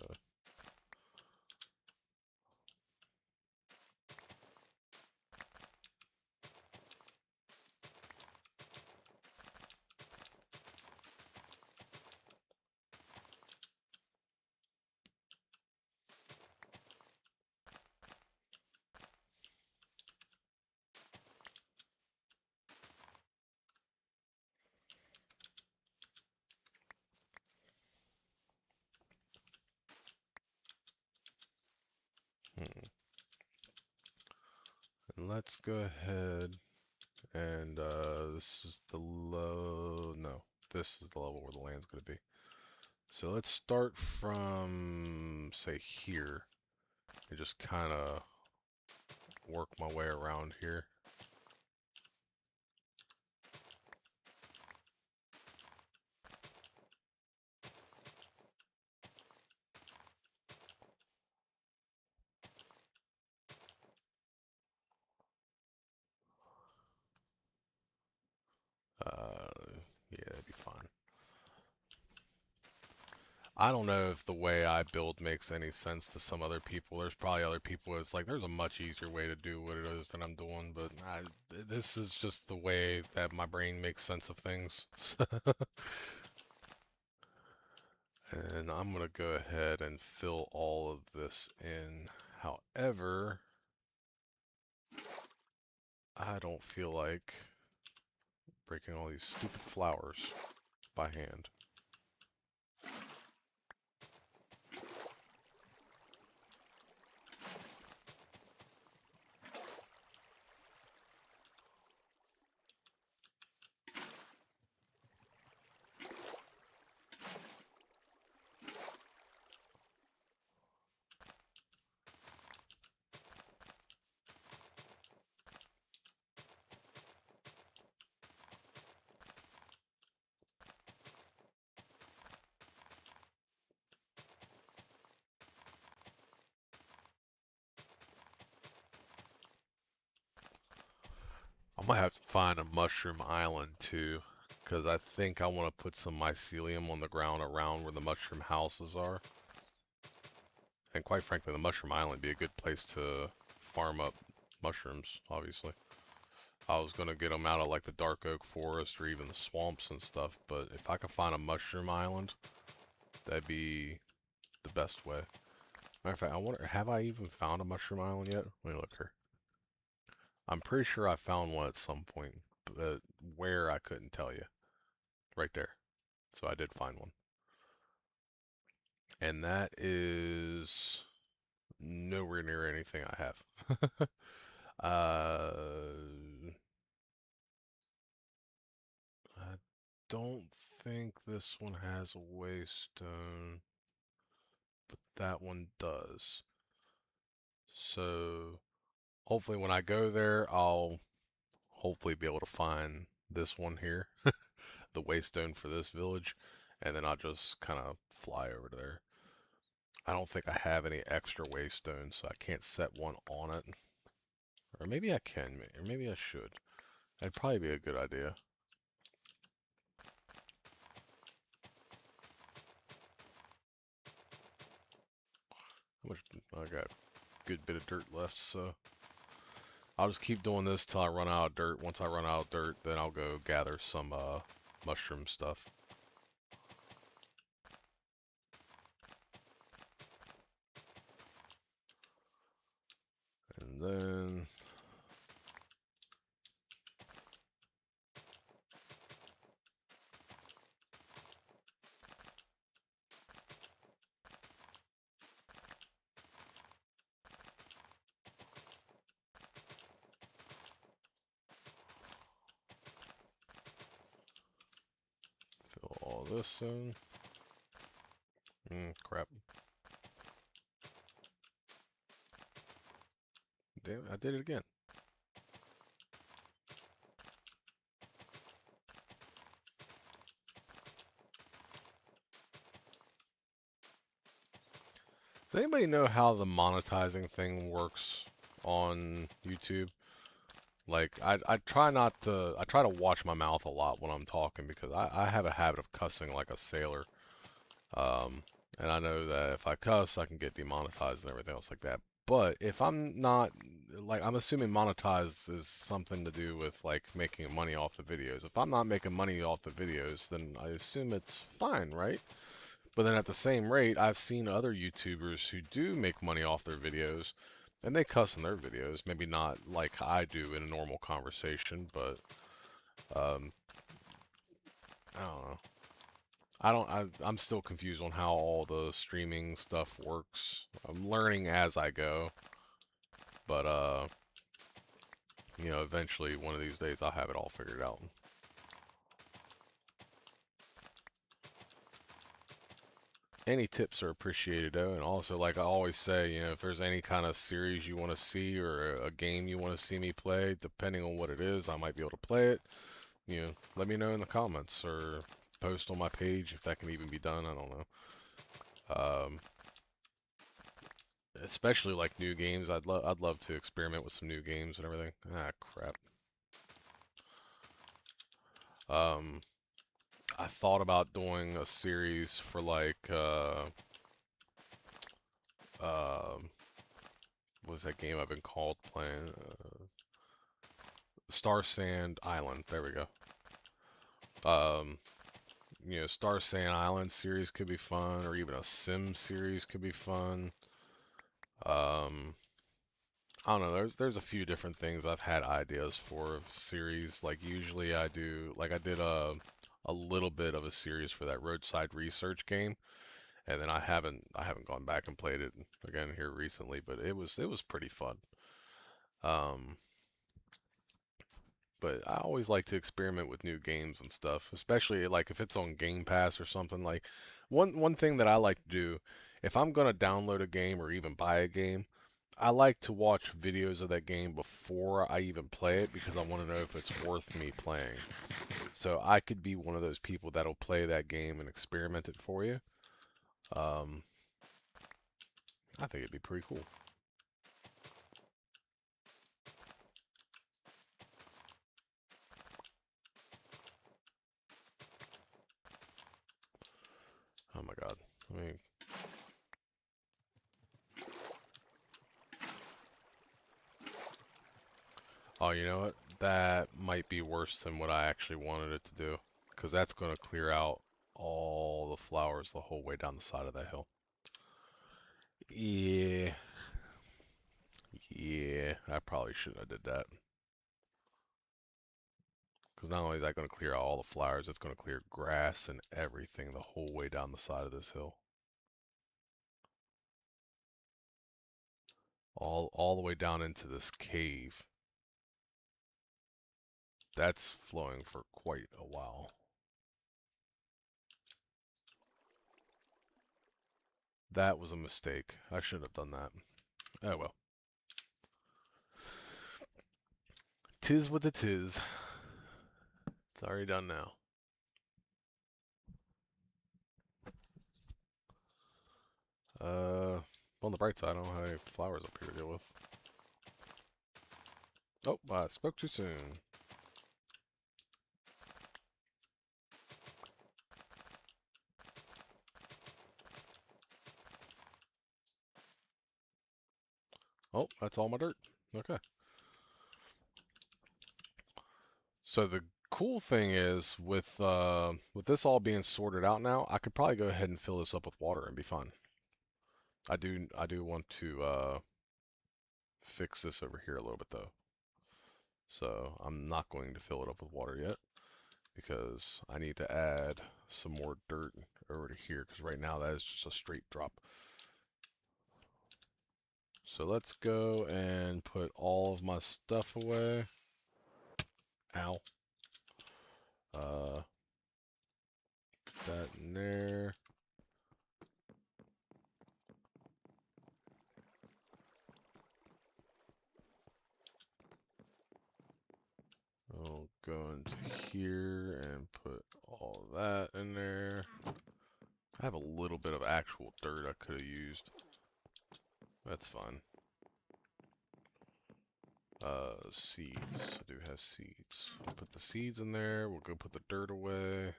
and let's go ahead and this is the low. No, this is the level where the land's going to be. So let's start from say here and just kind of work my way around here. Yeah, that'd be fine. I don't know if the way I build makes any sense to some other people. There's probably other people it's like there's a much easier way to do what it is that I'm doing, but this is just the way that my brain makes sense of things. And I'm gonna go ahead and fill all of this in. However, I don't feel like breaking all these stupid flowers by hand. I might have to find a mushroom island too, because I think I want to put some mycelium on the ground around where the mushroom houses are. And quite frankly, the mushroom island would be a good place to farm up mushrooms, obviously. I was going to get them out of like the dark oak forest or even the swamps and stuff, but if I could find a mushroom island, that'd be the best way. Matter of fact, I wonder, have I even found a mushroom island yet? Let me look here. I'm pretty sure I found one at some point, but where I couldn't tell you. Right there. So I did find one. And that is nowhere near anything I have. I don't think this one has a waystone, but that one does. So hopefully when I go there, I'll hopefully be able to find this one here, the waystone for this village, and then I'll just kind of fly over to there. I don't think I have any extra waystones, so I can't set one on it. Or maybe I can, or maybe I should. That'd probably be a good idea. How much? I got a good bit of dirt left, so I'll just keep doing this till I run out of dirt. Once I run out of dirt, then I'll go gather some mushroom stuff. And then fill all this in. Crap. Damn, I did it again. Does anybody know how the monetizing thing works on YouTube? Like, I try not to, I try to watch my mouth a lot when I'm talking because I have a habit of cussing like a sailor. Um, and I know that if I cuss, I can get demonetized and everything else like that. But if I'm not, like, I'm assuming monetize is something to do with, like, making money off the videos. If I'm not making money off the videos, then I assume it's fine, right? But then at the same rate, I've seen other YouTubers who do make money off their videos, and they cuss in their videos. Maybe not like I do in a normal conversation, but um, I don't know. I'm still confused on how all the streaming stuff works. I'm learning as I go, but you know, eventually one of these days I'll have it all figured out. Any tips are appreciated though, and also like I always say, you know, if there's any kind of series you want to see or a game you want to see me play, depending on what it is, I might be able to play it. You know, let me know in the comments or post on my page if that can even be done. I don't know. Um, Especially like new games, I'd love to experiment with some new games and everything. Ah, crap. Um, I thought about doing a series for like uh, what was that game I've been called playing? Star Sand Island. There we go. Um, Star Sand Island series could be fun, or even a Sim series could be fun. Um, I don't know. There's a few different things I've had ideas for of series. Like usually I do, like I did a little bit of a series for that roadside research game, and then I haven't gone back and played it again here recently, but it was pretty fun. Um, but I always like to experiment with new games and stuff, especially like if it's on Game Pass or something. Like one thing that I like to do, if I'm gonna download a game or even buy a game, I like to watch videos of that game before I even play it because I want to know if it's worth me playing. So I could be one of those people that'll play that game and experiment it for you. Um, I think it'd be pretty cool. Oh my God. I mean, oh, you know what? That might be worse than what I actually wanted it to do, because that's going to clear out all the flowers the whole way down the side of that hill. Yeah, yeah, I probably shouldn't have did that. Because not only is that going to clear out all the flowers, it's going to clear grass and everything the whole way down the side of this hill. All the way down into this cave. That's flowing for quite a while. That was a mistake. I shouldn't have done that. Oh well. Tis what it is. It's already done now. On the bright side, I don't have any flowers up here to deal with. Oh, I spoke too soon. Oh, that's all my dirt. Okay. So the cool thing is with this all being sorted out now, I could probably go ahead and fill this up with water and be fine. I do want to fix this over here a little bit though. So I'm not going to fill it up with water yet because I need to add some more dirt over to here because right now that is just a straight drop. So let's go and put all of my stuff away. Ow. Put that in there. I'll go into here and put all that in there. I have a little bit of actual dirt I could have used. That's fine. Seeds. I do have seeds. Put the seeds in there. We'll go put the dirt away.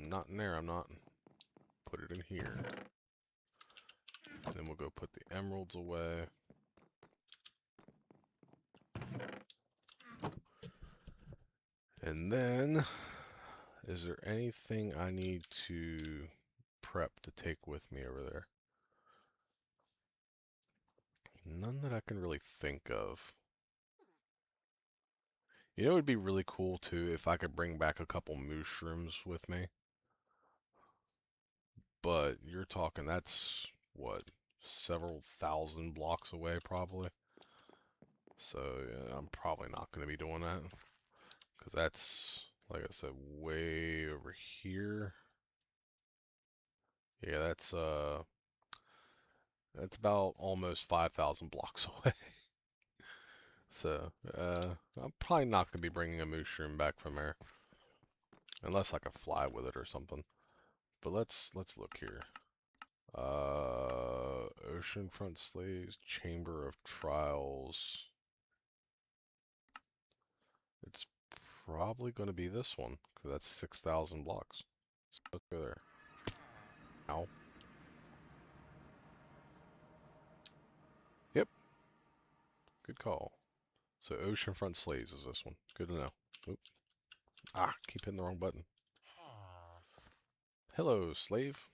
Not in there, I'm not. Put it in here. And then we'll go put the emeralds away. And then, is there anything I need to prep to take with me over there? None that I can really think of. You know, it would be really cool too if I could bring back a couple mushrooms with me. But you're talking, that's what, several thousand blocks away probably. So yeah, I'm probably not going to be doing that. Because that's, like I said, way over here. Yeah, that's about almost 5,000 blocks away. So, I'm probably not going to be bringing a mushroom back from there. Unless I can fly with it or something. But let's look here. Oceanfront Slaves, Chamber of Trials. It's probably going to be this one, because that's 6,000 blocks. So let's go there. Ow. Yep. Good call. So oceanfront slaves is this one. Good to know. Oop. Ah, keep hitting the wrong button. Hello, slave.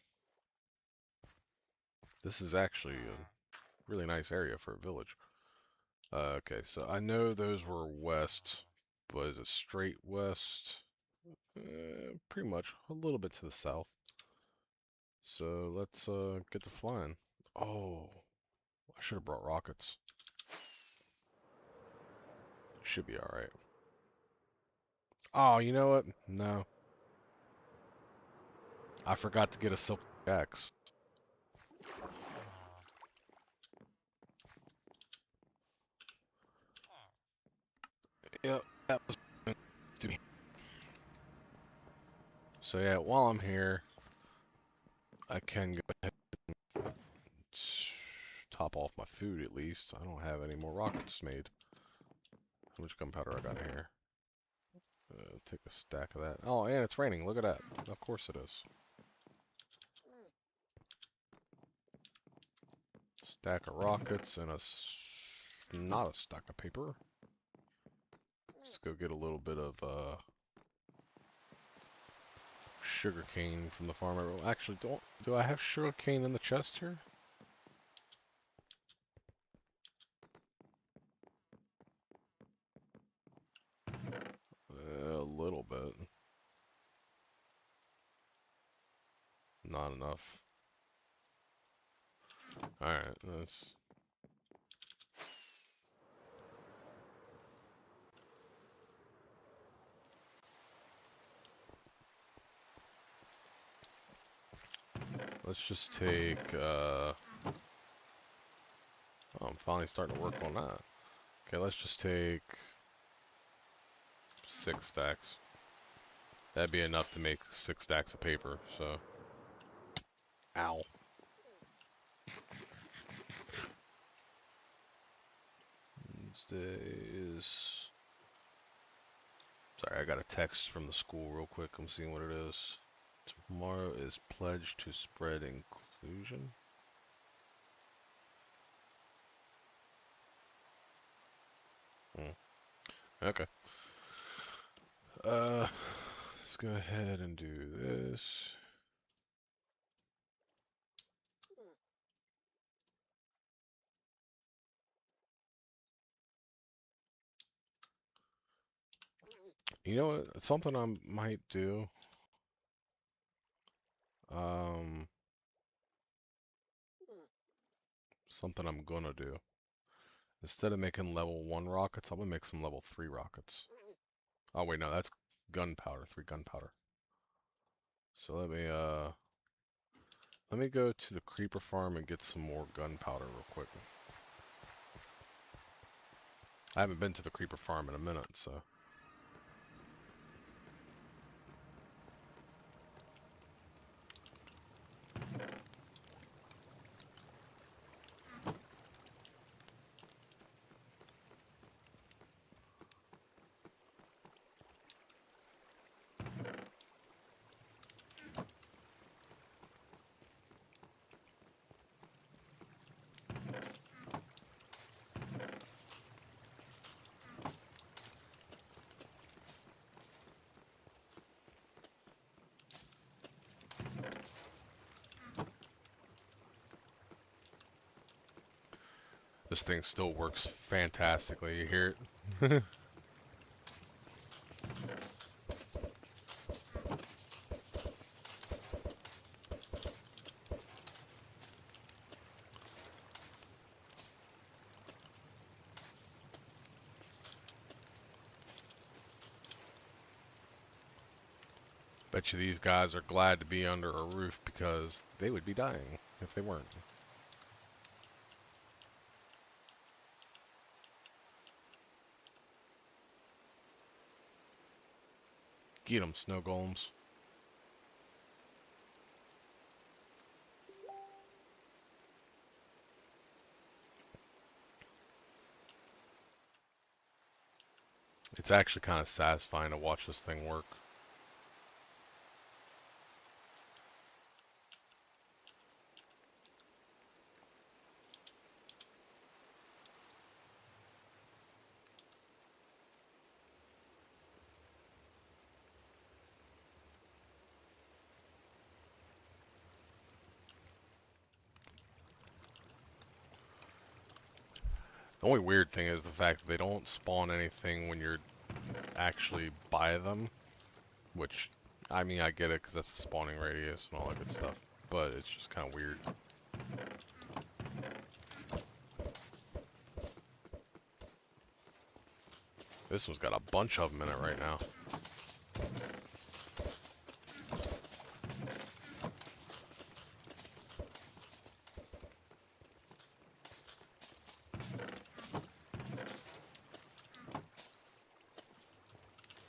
This is actually a really nice area for a village. Okay, so I know those were west, but is it straight west? Pretty much. A little bit to the south. So let's get to flying. Oh, I should have brought rockets. Should be alright. Oh, you know what? No. I forgot to get a silk axe. Yep, that was stupid. So yeah, while I'm here, I can go ahead and top off my food at least. I don't have any more rockets made. How much gunpowder I got here? Take a stack of that. Oh, and it's raining. Look at that. Of course it is. Stack of rockets and not a stack of paper. Let's go get a little bit of sugar cane from the farmer. Actually, do I have sugar cane in the chest here? A little bit. Not enough. Alright, let's just take, oh, I'm finally starting to work on that. Okay, let's just take 6 stacks. That'd be enough to make 6 stacks of paper, so. Ow. Wednesday is... Sorry, I got a text from the school real quick. I'm seeing what it is. Tomorrow is Pledge to Spread Inclusion. Okay. Let's go ahead and do this. You know what? Something I might do. Um, Something I'm gonna do. Instead of making level 1 rockets, I'm gonna make some level 3 rockets. Oh wait, no, that's gunpowder, 3 gunpowder. So let me go to the creeper farm and get some more gunpowder real quick. I haven't been to the creeper farm in a minute, so. This thing still works fantastically. You hear it? Bet you these guys are glad to be under a roof because they would be dying if they weren't. Get them, snow golems. It's actually kind of satisfying to watch this thing work. The only weird thing is the fact that they don't spawn anything when you're actually by them, which, I mean, I get it because that's the spawning radius and all that good stuff, but it's just kind of weird. This one's got a bunch of them in it right now.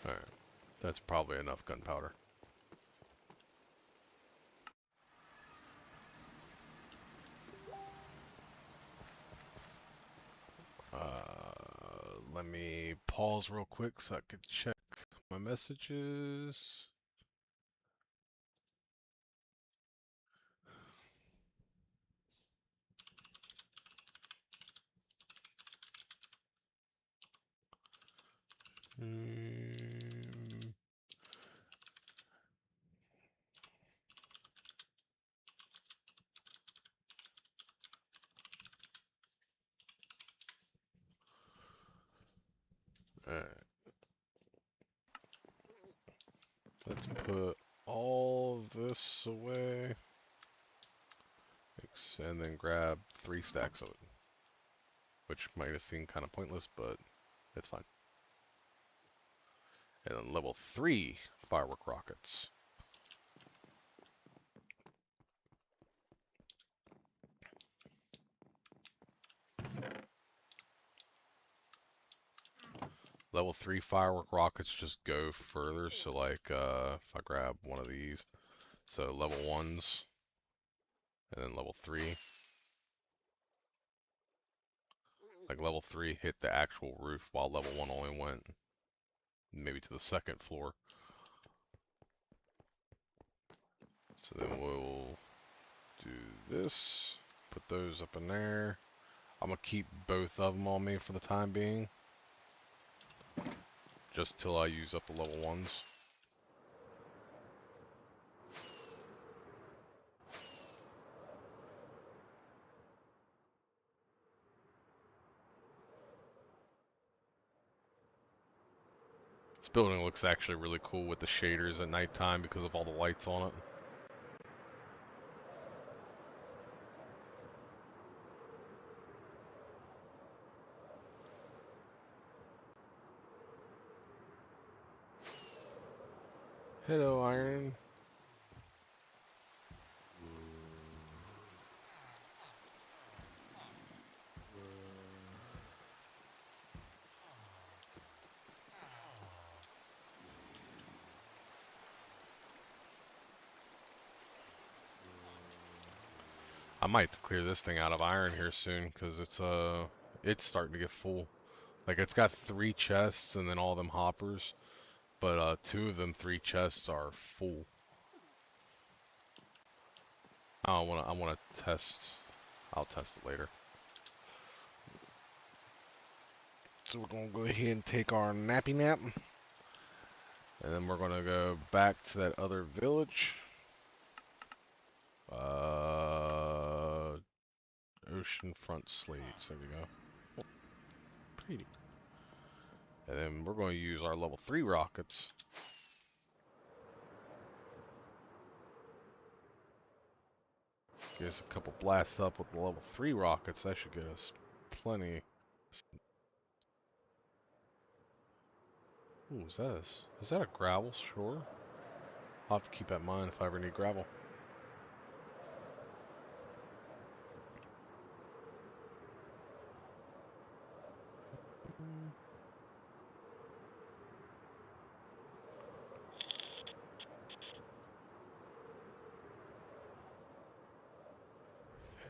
Alright, that's probably enough gunpowder. Let me pause real quick so I can check my messages. Alright. Let's put all this away. And then grab 3 stacks of it. Which might have seemed kind of pointless, but it's fine. And then level 3 firework rockets. Level 3 firework rockets just go further, so like, if I grab one of these, so level 1s, and then level 3. Like level 3 hit the actual roof, while level 1 only went maybe to the 2nd floor. So then we'll do this, put those up in there. I'm gonna keep both of them on me for the time being, just till I use up the level 1s. This building looks actually really cool with the shaders at nighttime because of all the lights on it. Hello, Iron. I might clear this thing out of iron here soon because it's starting to get full. Like it's got 3 chests and then all them hoppers, but 2 of them 3 chests are full. I wanna test. I'll test it later. So we're gonna go ahead and take our nappy nap, and then we're gonna go back to that other village. Oceanfront slaves. There we go. Oh, pretty. And then we're going to use our level 3 rockets. Get us a couple blasts up with the level 3 rockets. That should get us plenty. Ooh, what's this? Is that a gravel shore? I'll have to keep that in mind if I ever need gravel.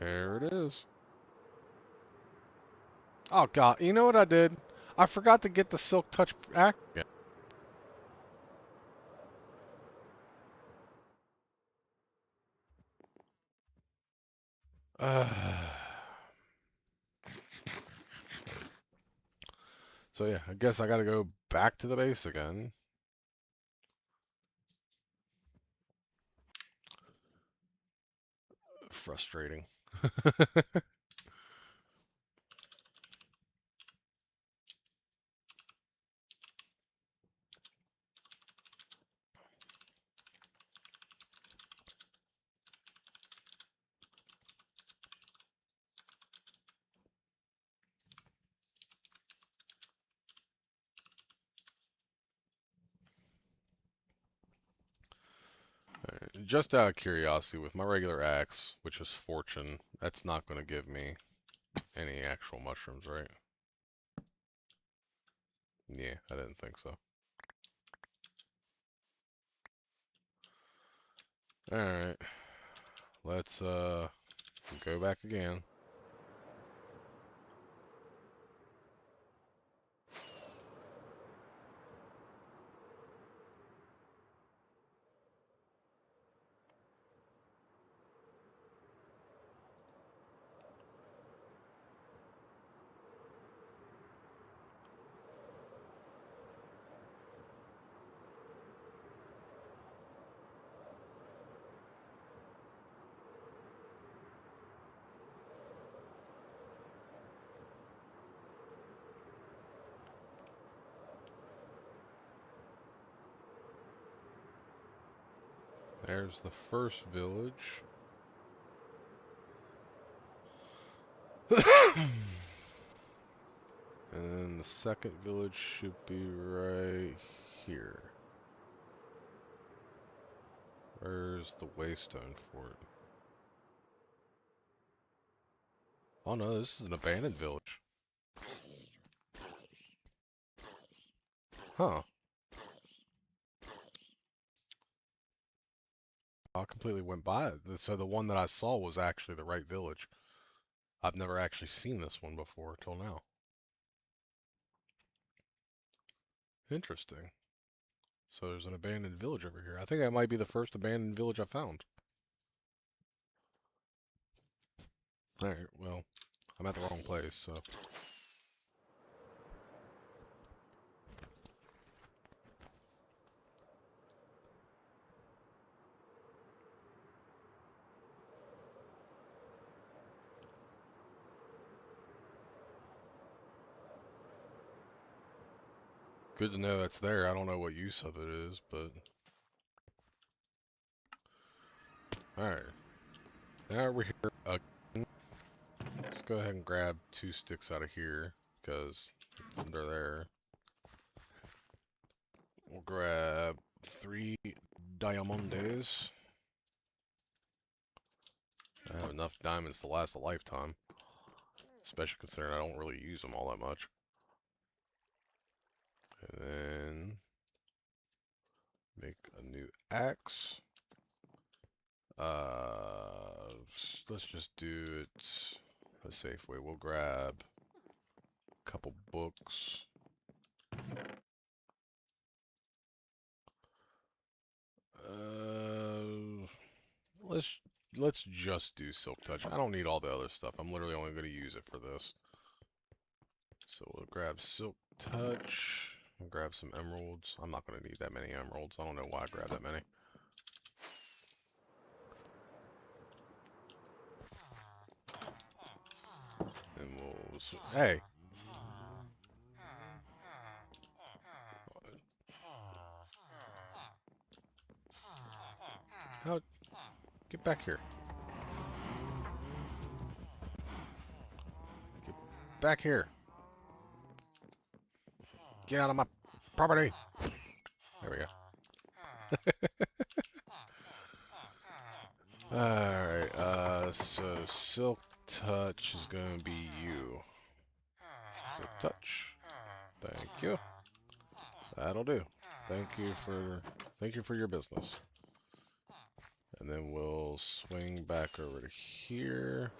Here it is. Oh god, you know what I did? I forgot to get the Silk Touch act. Yeah. Uh, so yeah, I guess I gotta go back to the base again. Frustrating. Just out of curiosity, with my regular axe, which is fortune, that's not going to give me any actual mushrooms, right? Yeah, I didn't think so. Alright, let's go back again. There's the first village. And then the second village should be right here. Where's the Waystone Fort? Oh no, this is an abandoned village. Huh. I completely went by it. So the one that I saw was actually the right village. I've never actually seen this one before till now. Interesting. So there's an abandoned village over here. I think that might be the first abandoned village I found. Alright, well, I'm at the wrong place, so. Good to know it's there. I don't know what use of it is, but... Alright. Now we're here again. Let's go ahead and grab 2 sticks out of here, because it's under there. We'll grab 3 diamondes. I have enough diamonds to last a lifetime. Especially considering I don't really use them all that much. And then... make a new axe. Let's just do it a safe way. We'll grab a couple books. Uh, let's just do Silk Touch. I don't need all the other stuff. I'm literally only going to use it for this. So we'll grab Silk Touch. We'll grab some emeralds. I'm not going to need that many emeralds. I don't know why I grabbed that many. And we'll... Hey! How... Get back here. Get back here. Get out of my property. There we go. Alright, so Silk Touch is gonna be you. Silk Touch. Thank you. That'll do. Thank you for your business. And then we'll swing back over to here.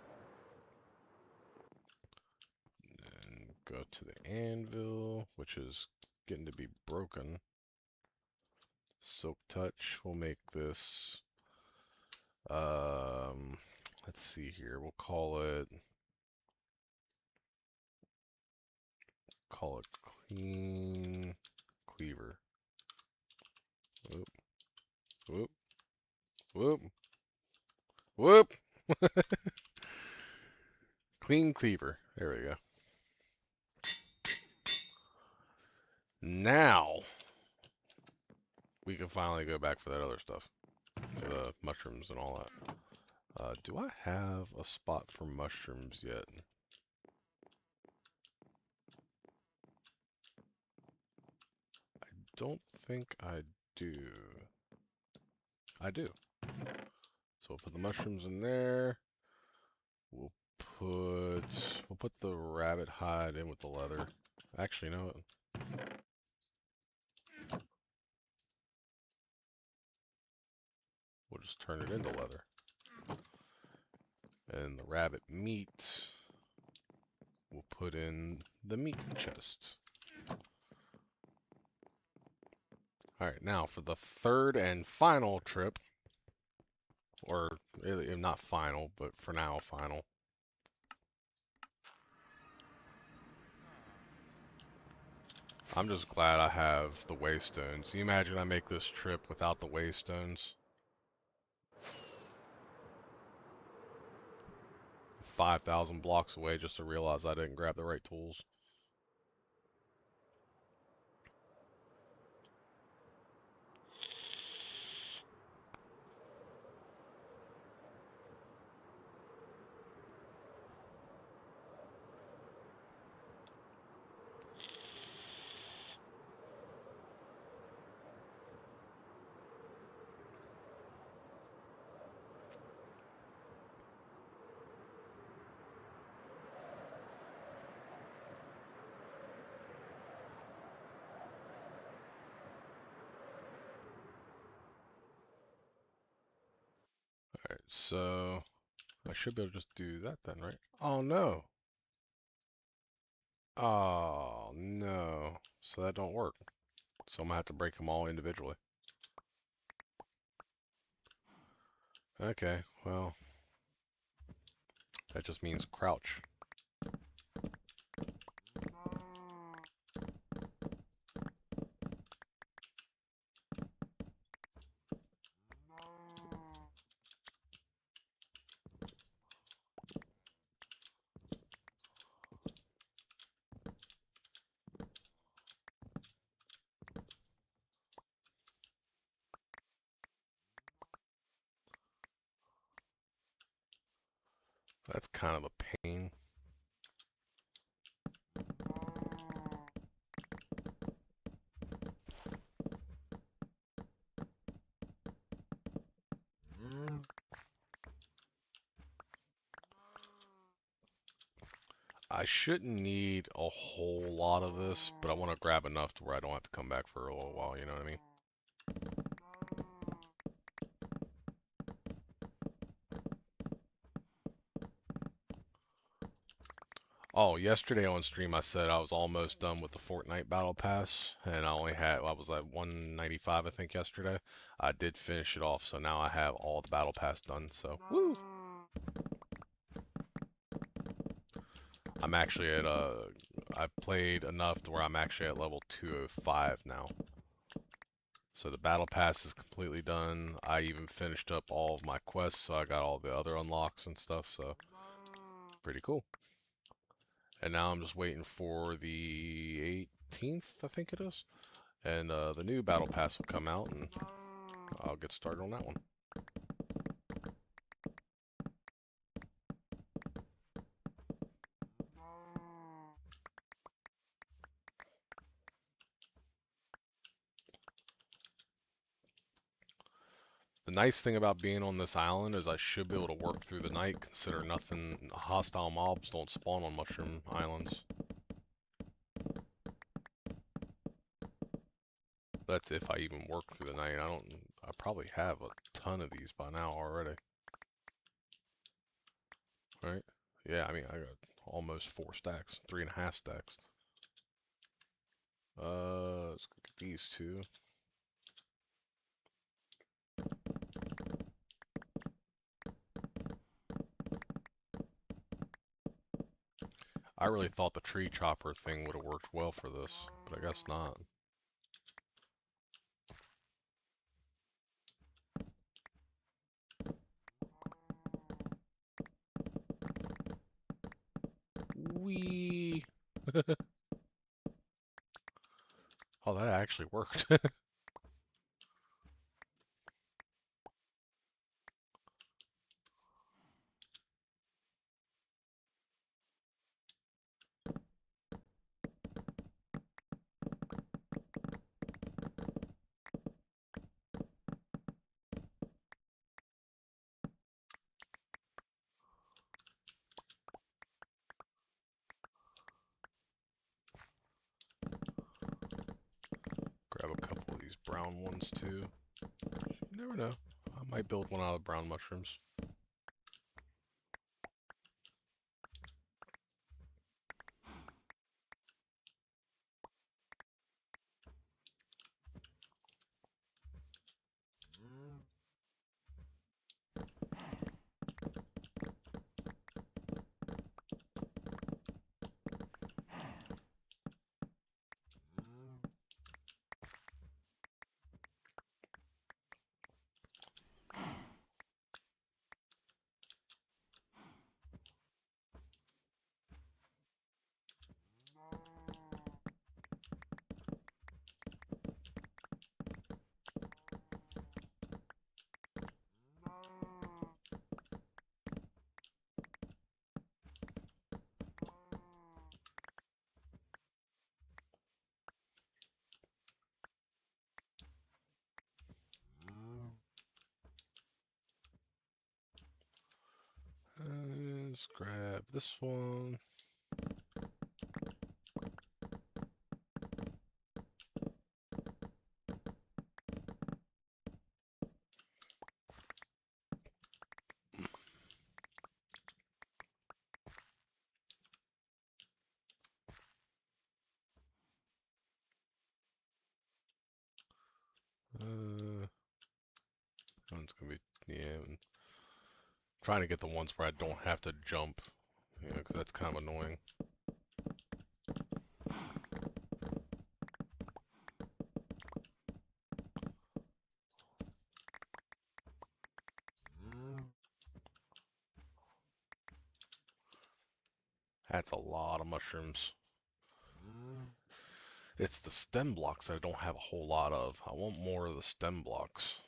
And Go to the anvil, which is getting to be broken. Silk touch. We'll make this. Let's see here. We'll call it clean cleaver. Whoop, whoop, whoop, whoop. Clean cleaver. There we go. Now we can finally go back for that other stuff, for the mushrooms and all that. Do I have a spot for mushrooms yet? I don't think I do. I do. So we'll put the mushrooms in there. We'll put the rabbit hide in with the leather. Actually, no. We'll just turn it into leather. And the rabbit meat, we'll put in the meat chest. Alright, now for the third and final trip, or not final, but for now final. I'm just glad I have the waystones. Can you imagine I make this trip without the waystones? 5,000 blocks away just to realize I didn't grab the right tools. Alright, so I should be able to just do that then, right? Oh no! Oh no. So that don't work. So I'm gonna have to break them all individually. Okay, well, that just means crouch. That's kind of a pain. I shouldn't need a whole lot of this, but I want to grab enough to where I don't have to come back for a little while, you know what I mean? Oh, yesterday on stream I said I was almost done with the Fortnite Battle Pass, and I was at 195 I think yesterday. I did finish it off, so now I have all the Battle Pass done, so woo! I'm actually at, I've played enough to where I'm actually at level 205 now. So the Battle Pass is completely done. I even finished up all of my quests, so I got all the other unlocks and stuff, so pretty cool. And now I'm just waiting for the 18th, I think it is. And the new Battle Pass will come out, and I'll get started on that one. The nice thing about being on this island is I should be able to work through the night, consider nothing, hostile mobs don't spawn on Mushroom Islands. That's if I even work through the night. I probably have a ton of these by now already. Right? Yeah, I mean, I got almost 4 stacks, 3.5 stacks. Let's look at these two. I really thought the tree chopper thing would have worked well for this, but I guess not. Wee. Oh, that actually worked. Grab a couple of these brown ones too. You never know. I might build one out of brown mushrooms. Let's grab this one. One's gonna be, yeah. I'm trying to get the ones where I don't have to jump, you know, because that's kind of annoying. That's a lot of mushrooms. It's the stem blocks that I don't have a whole lot of. I want more of the stem blocks.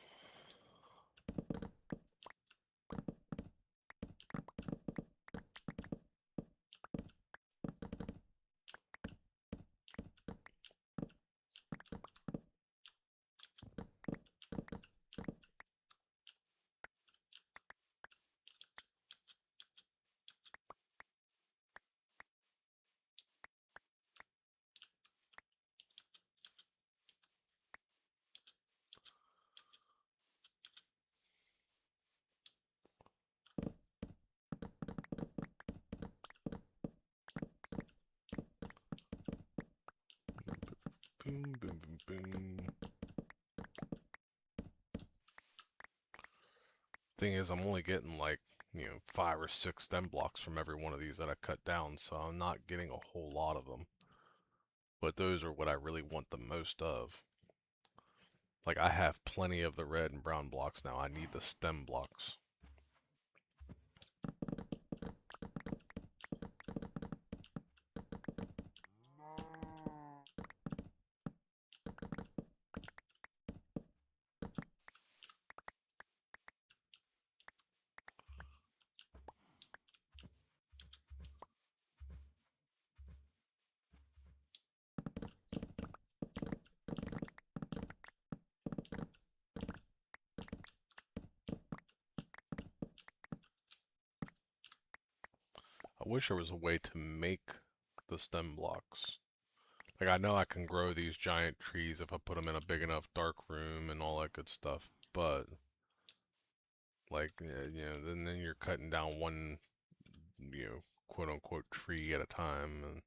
Boom, boom, boom, boom. Thing is, I'm only getting like, 5 or 6 stem blocks from every one of these that I cut down, so I'm not getting a whole lot of them. But those are what I really want the most of. Like, I have plenty of the red and brown blocks now. I need the stem blocks. I wish there was a way to make the stem blocks. Like, I know I can grow these giant trees if I put them in a big enough dark room and all that good stuff, but, like, then you're cutting down one quote unquote tree at a time. And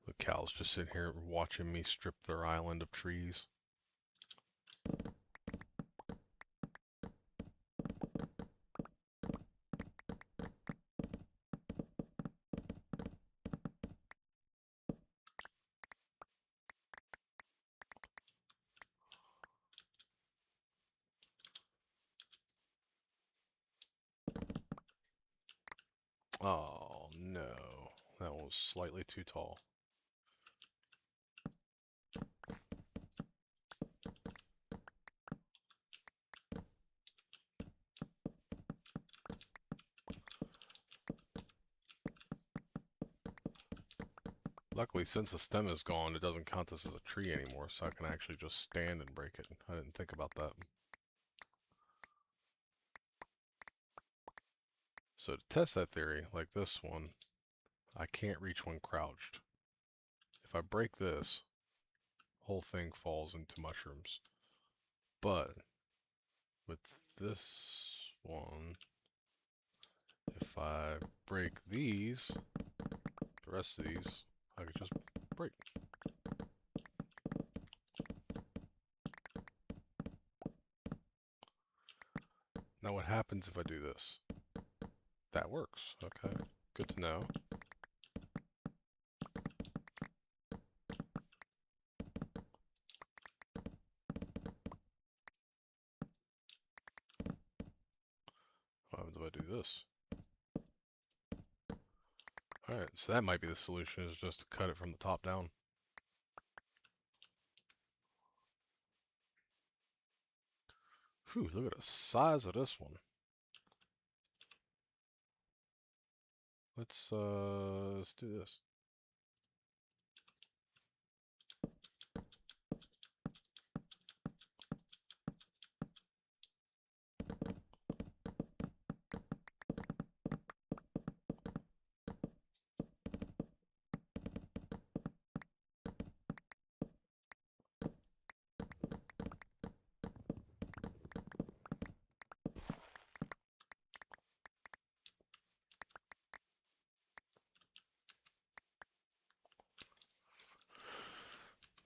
the cows just sitting here watching me strip their island of trees. Oh no, that was slightly too tall. Luckily, since the stem is gone, it doesn't count this as a tree anymore, so I can actually just stand and break it. I didn't think about that. So to test that theory, like this one, I can't reach when crouched. If I break this, whole thing falls into mushrooms. But with this one, if I break these, the rest of these, I could just break. Now what happens if I do this? That works. Okay, good to know. What happens if I do this? Alright, so that might be the solution, is just to cut it from the top down. Whew, look at the size of this one. Let's do this.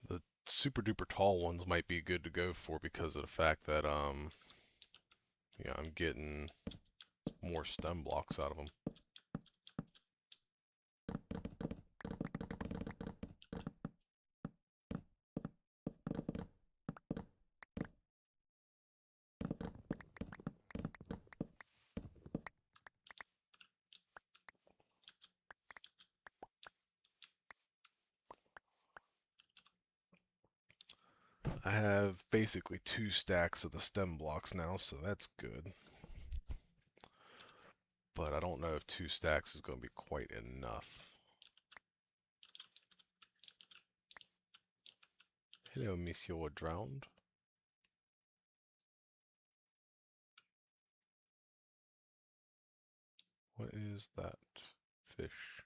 The super duper tall ones might be good to go for because of the fact that yeah, I'm getting more stem blocks out of them. I have basically 2 stacks of the stem blocks now, so that's good. But I don't know if 2 stacks is going to be quite enough. Hello, Monsieur Drowned. What is that fish?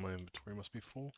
My inventory must be full.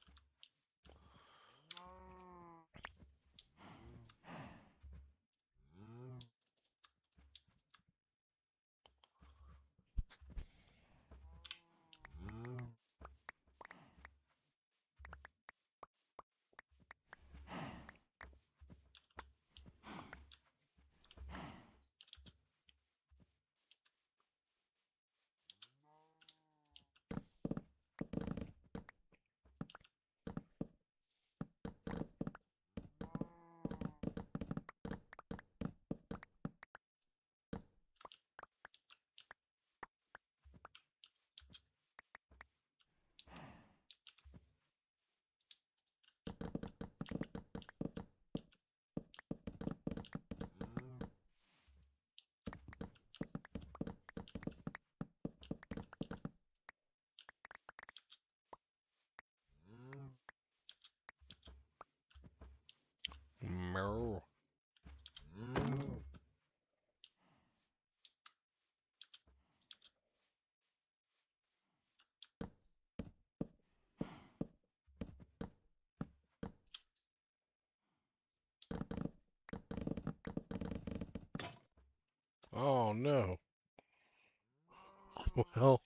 Oh no. Well,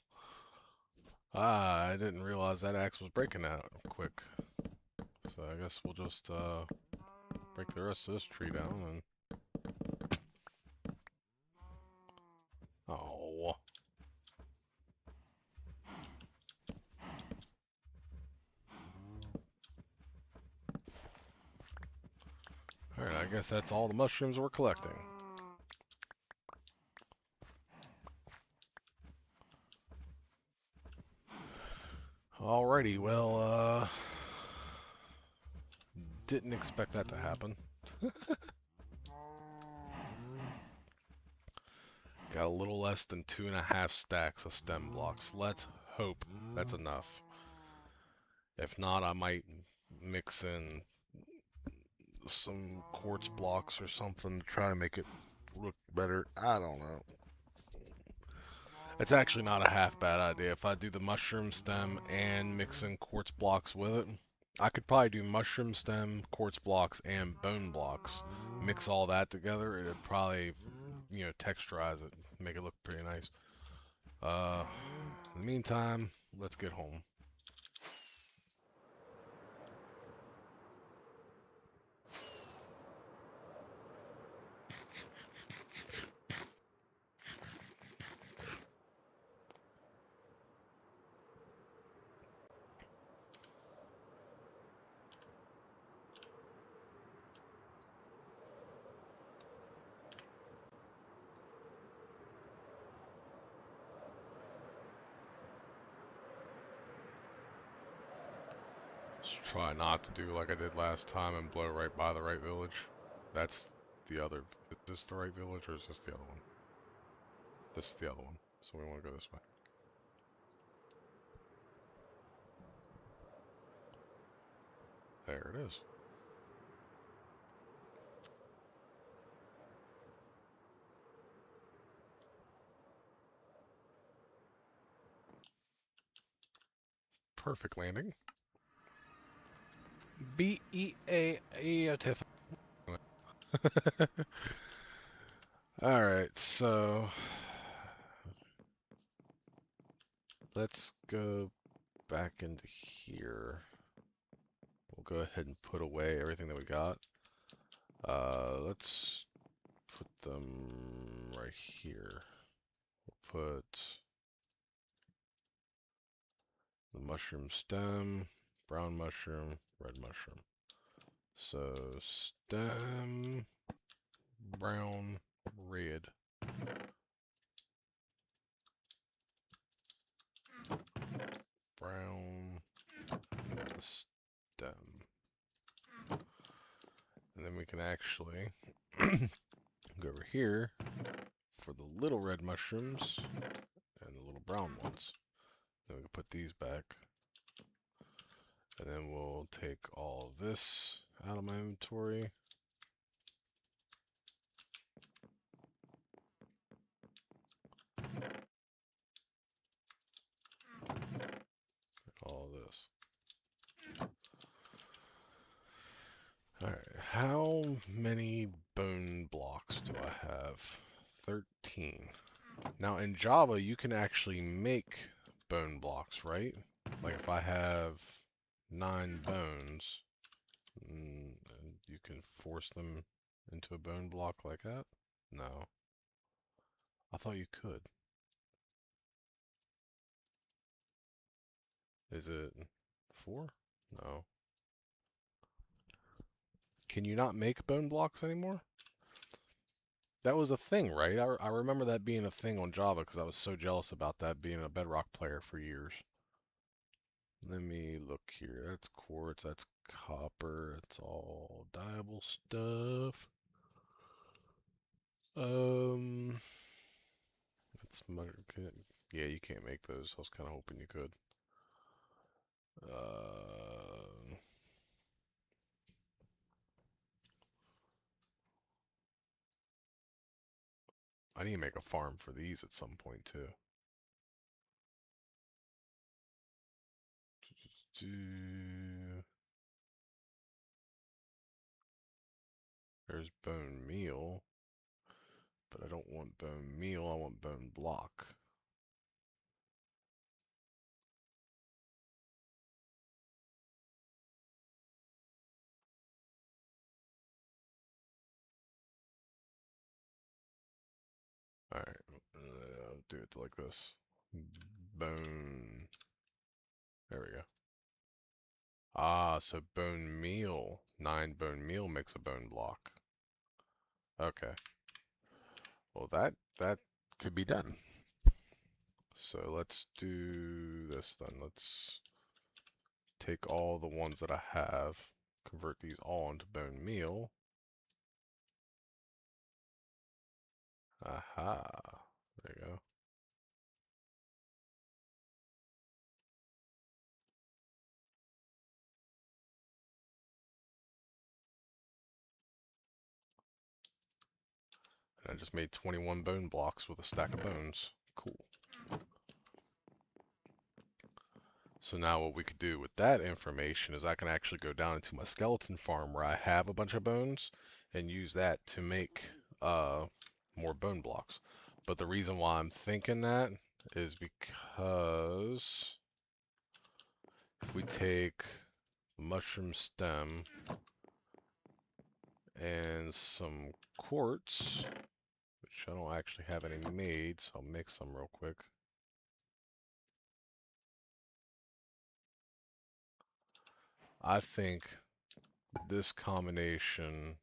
I didn't realize that axe was breaking out quick. So I guess we'll just break the rest of this tree down and... Oh. Alright, I guess that's all the mushrooms we're collecting. Alrighty, well, didn't expect that to happen. Got a little less than 2.5 stacks of stem blocks. Let's hope that's enough. If not, I might mix in some quartz blocks or something to try to make it look better. I don't know. It's actually not a half bad idea. If I do the mushroom stem and mix in quartz blocks with it, I could probably do mushroom stem, quartz blocks, and bone blocks. Mix all that together. It'd probably, texturize it, make it look pretty nice. In the meantime, let's get home. Just try not to do like I did last time and blow right by the right village. That's the other. Is this the right village or is this the other one? This is the other one. So we want to go this way. There it is. Perfect landing. B-E-A-Tiff. Alright, so let's go back into here. We'll go ahead and put away everything that we got. Let's put them right here. We'll put the mushroom stem, brown mushroom, red mushroom. So stem, brown, red. Brown, the stem. And then we can actually go over here for the little red mushrooms and the little brown ones. Then we can put these back. And then we'll take all of this out of my inventory. All this. Alright, how many bone blocks do I have? 13. Now in Java, you can actually make bone blocks, right? Like if I have 9 bones, and you can force them into a bone block like that? No. I thought you could. Is it 4? No. Can you not make bone blocks anymore? That was a thing, right? I remember that being a thing on Java because I was so jealous about that being a Bedrock player for years. Let me look here. That's quartz, that's copper, it's all dyeable stuff. That's yeah, you can't make those. I was kind of hoping you could. I need to make a farm for these at some point too. There's bone meal. But I don't want bone meal, I want bone block. Alright, I'll do it like this. Bone. There we go. Ah, so bone meal. 9 bone meal makes a bone block. Okay. Well, that could be done. So let's do this then. Let's take all the ones that I have, convert these all into bone meal. Aha. There you go. And I just made 21 bone blocks with a stack of bones. Cool. So now what we could do with that information is I can actually go down into my skeleton farm where I have a bunch of bones and use that to make more bone blocks. But the reason why I'm thinking that is because if we take the mushroom stem and some quartz, which I don't actually have any made, so I'll make some real quick. I think this combination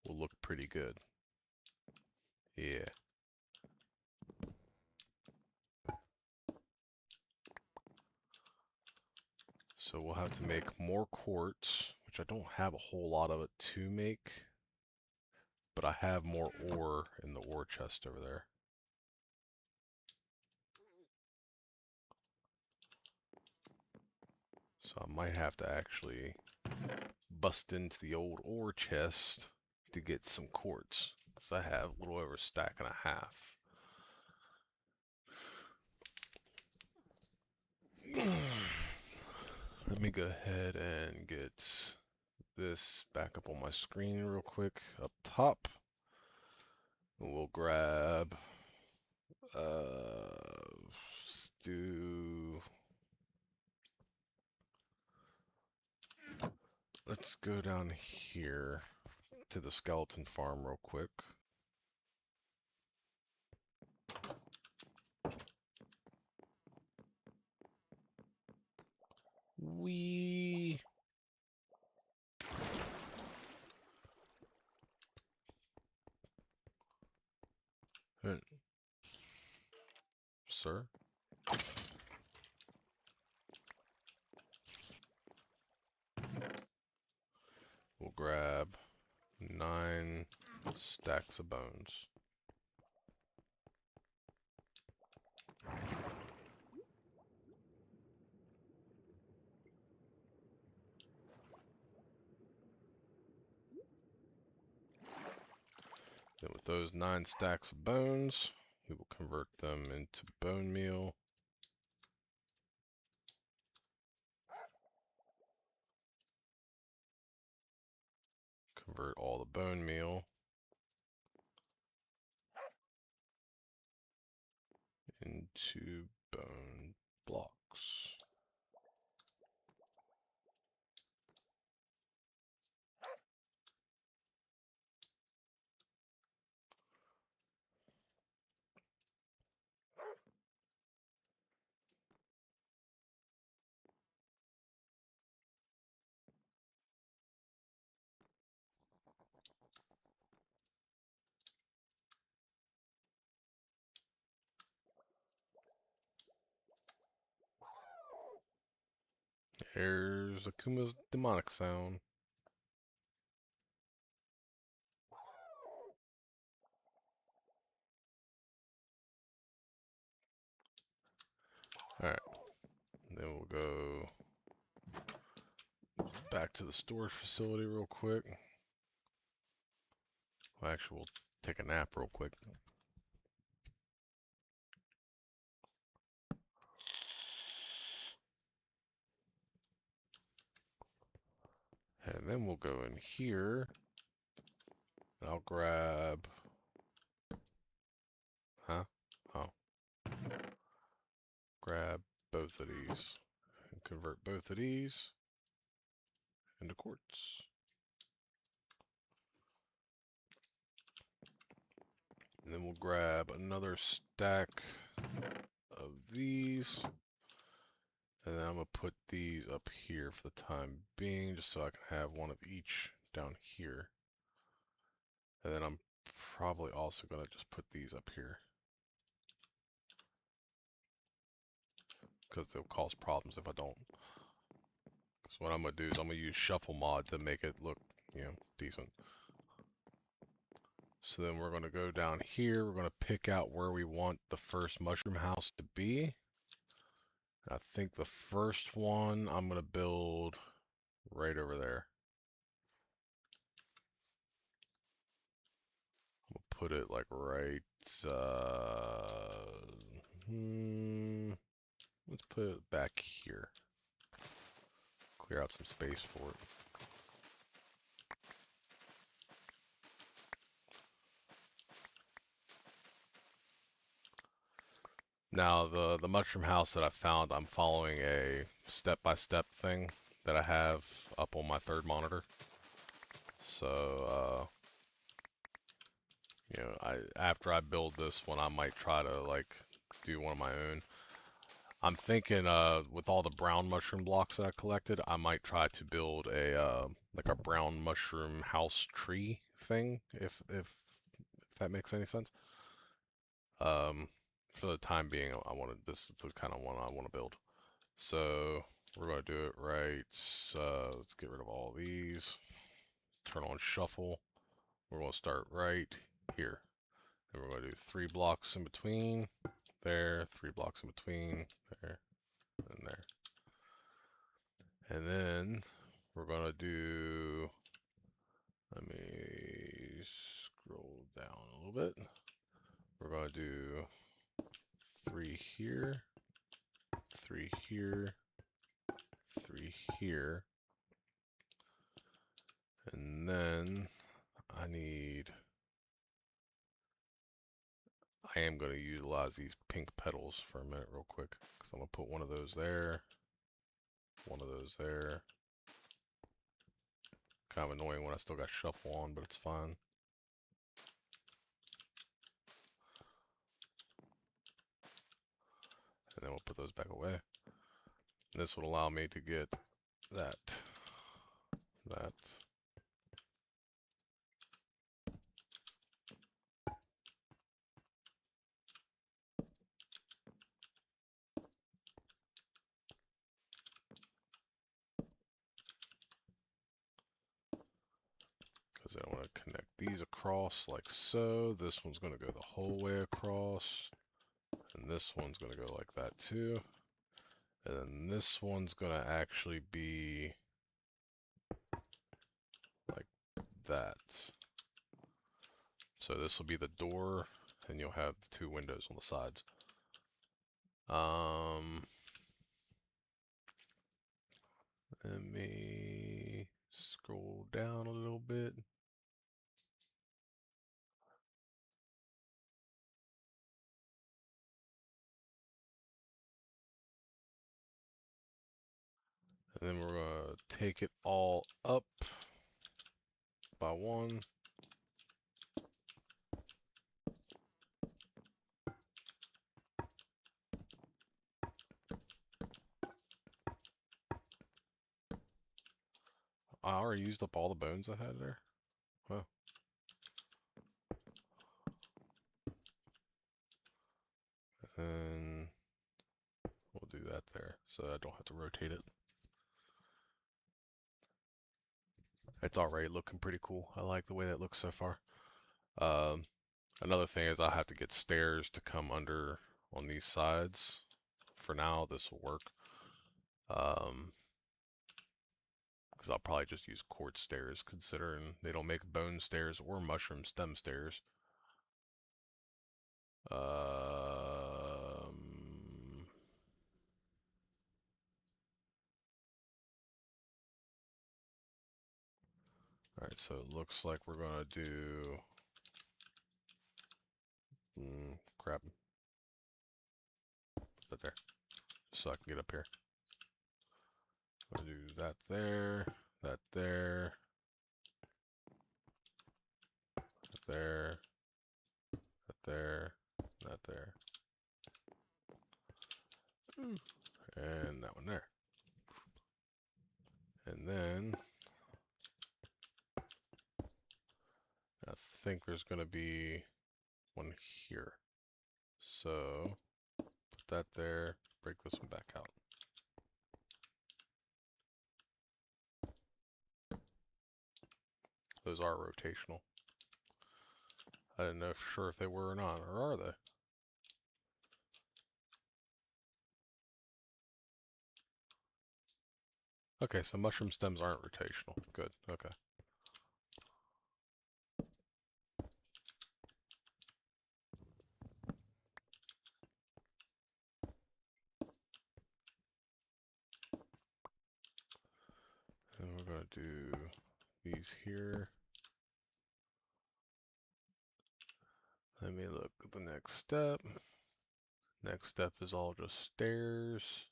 will look pretty good. Yeah. So we'll have to make more quartz, which I don't have a whole lot of it to make, but I have more ore in the ore chest over there. So I might have to actually bust into the old ore chest to get some quartz, because I have a little over a stack and a half. Let me go ahead and get this back up on my screen real quick up top. And we'll grab let's do, let's go down here to the skeleton farm real quick. We sir. We'll grab 9 stacks of bones. Then with those 9 stacks of bones, we will convert them into bone meal. Convert all the bone meal into bone blocks. Here's Akuma's demonic sound. Alright. Then we'll go back to the storage facility real quick. Well, actually, we'll take a nap real quick. And then we'll go in here. And I'll grab... Huh? Oh. Grab both of these. And convert both of these into quartz. And then we'll grab another stack of these. And then I'm going to put these up here for the time being, just so I can have one of each down here. And then I'm probably also going to just put these up here, because they'll cause problems if I don't. So what I'm going to do is I'm going to use shuffle mod to make it look, decent. So then we're going to go down here. We're going to pick out where we want the first mushroom house to be. I think the first one I'm going to build right over there. We'll put it like right, let's put it back here. Clear out some space for it. Now, the mushroom house that I found, I'm following a step-by-step thing that I have up on my third monitor. So, after I build this one, I might try to, like, do one of my own. I'm thinking, with all the brown mushroom blocks that I collected, I might try to build like a brown mushroom house tree thing, if that makes any sense. For the time being, this is the kind of one I want to build. So we're going to do it right. Let's get rid of all these. Turn on shuffle. We're going to start right here. And we're going to do 3 blocks in between. There, 3 blocks in between. There, and there. And then we're going to do... Let me scroll down a little bit. We're going to do 3 here. 3 here. 3 here. And then I am going to utilize these pink petals for a minute real quick, because I'm going to put one of those there, one of those there. Kind of annoying when I still got shuffle on, but it's fine. And then we'll put those back away. And this would allow me to get that. Because I want to connect these across like so. This one's going to go the whole way across. And this one's going to go like that too. And then this one's going to actually be like that. So this will be the door, and you'll have the 2 windows on the sides. Let me scroll down a little bit. And then we're going to take it all up by 1. I already used up all the bones I had there. Huh. And we'll do that there, so I don't have to rotate it. It's already looking pretty cool. I like the way that looks so far. Another thing is I'll have to get stairs to come under on these sides. For now, this will work. Because I'll probably just use quartz stairs, considering they don't make bone stairs or mushroom stem stairs. Alright, so it looks like we're gonna do... crap. Put that there. So I can get up here. I'm gonna do that there, that there, that there, that there, that there. And that one there. And then I think there's going to be one here. So put that there, break this one back out. Those are rotational. I didn't know for sure if they were or not, or are they? Okay, so mushroom stems aren't rotational. Good, okay. And we're going to do these here. Let me look at the next step. Next step is all just stairs.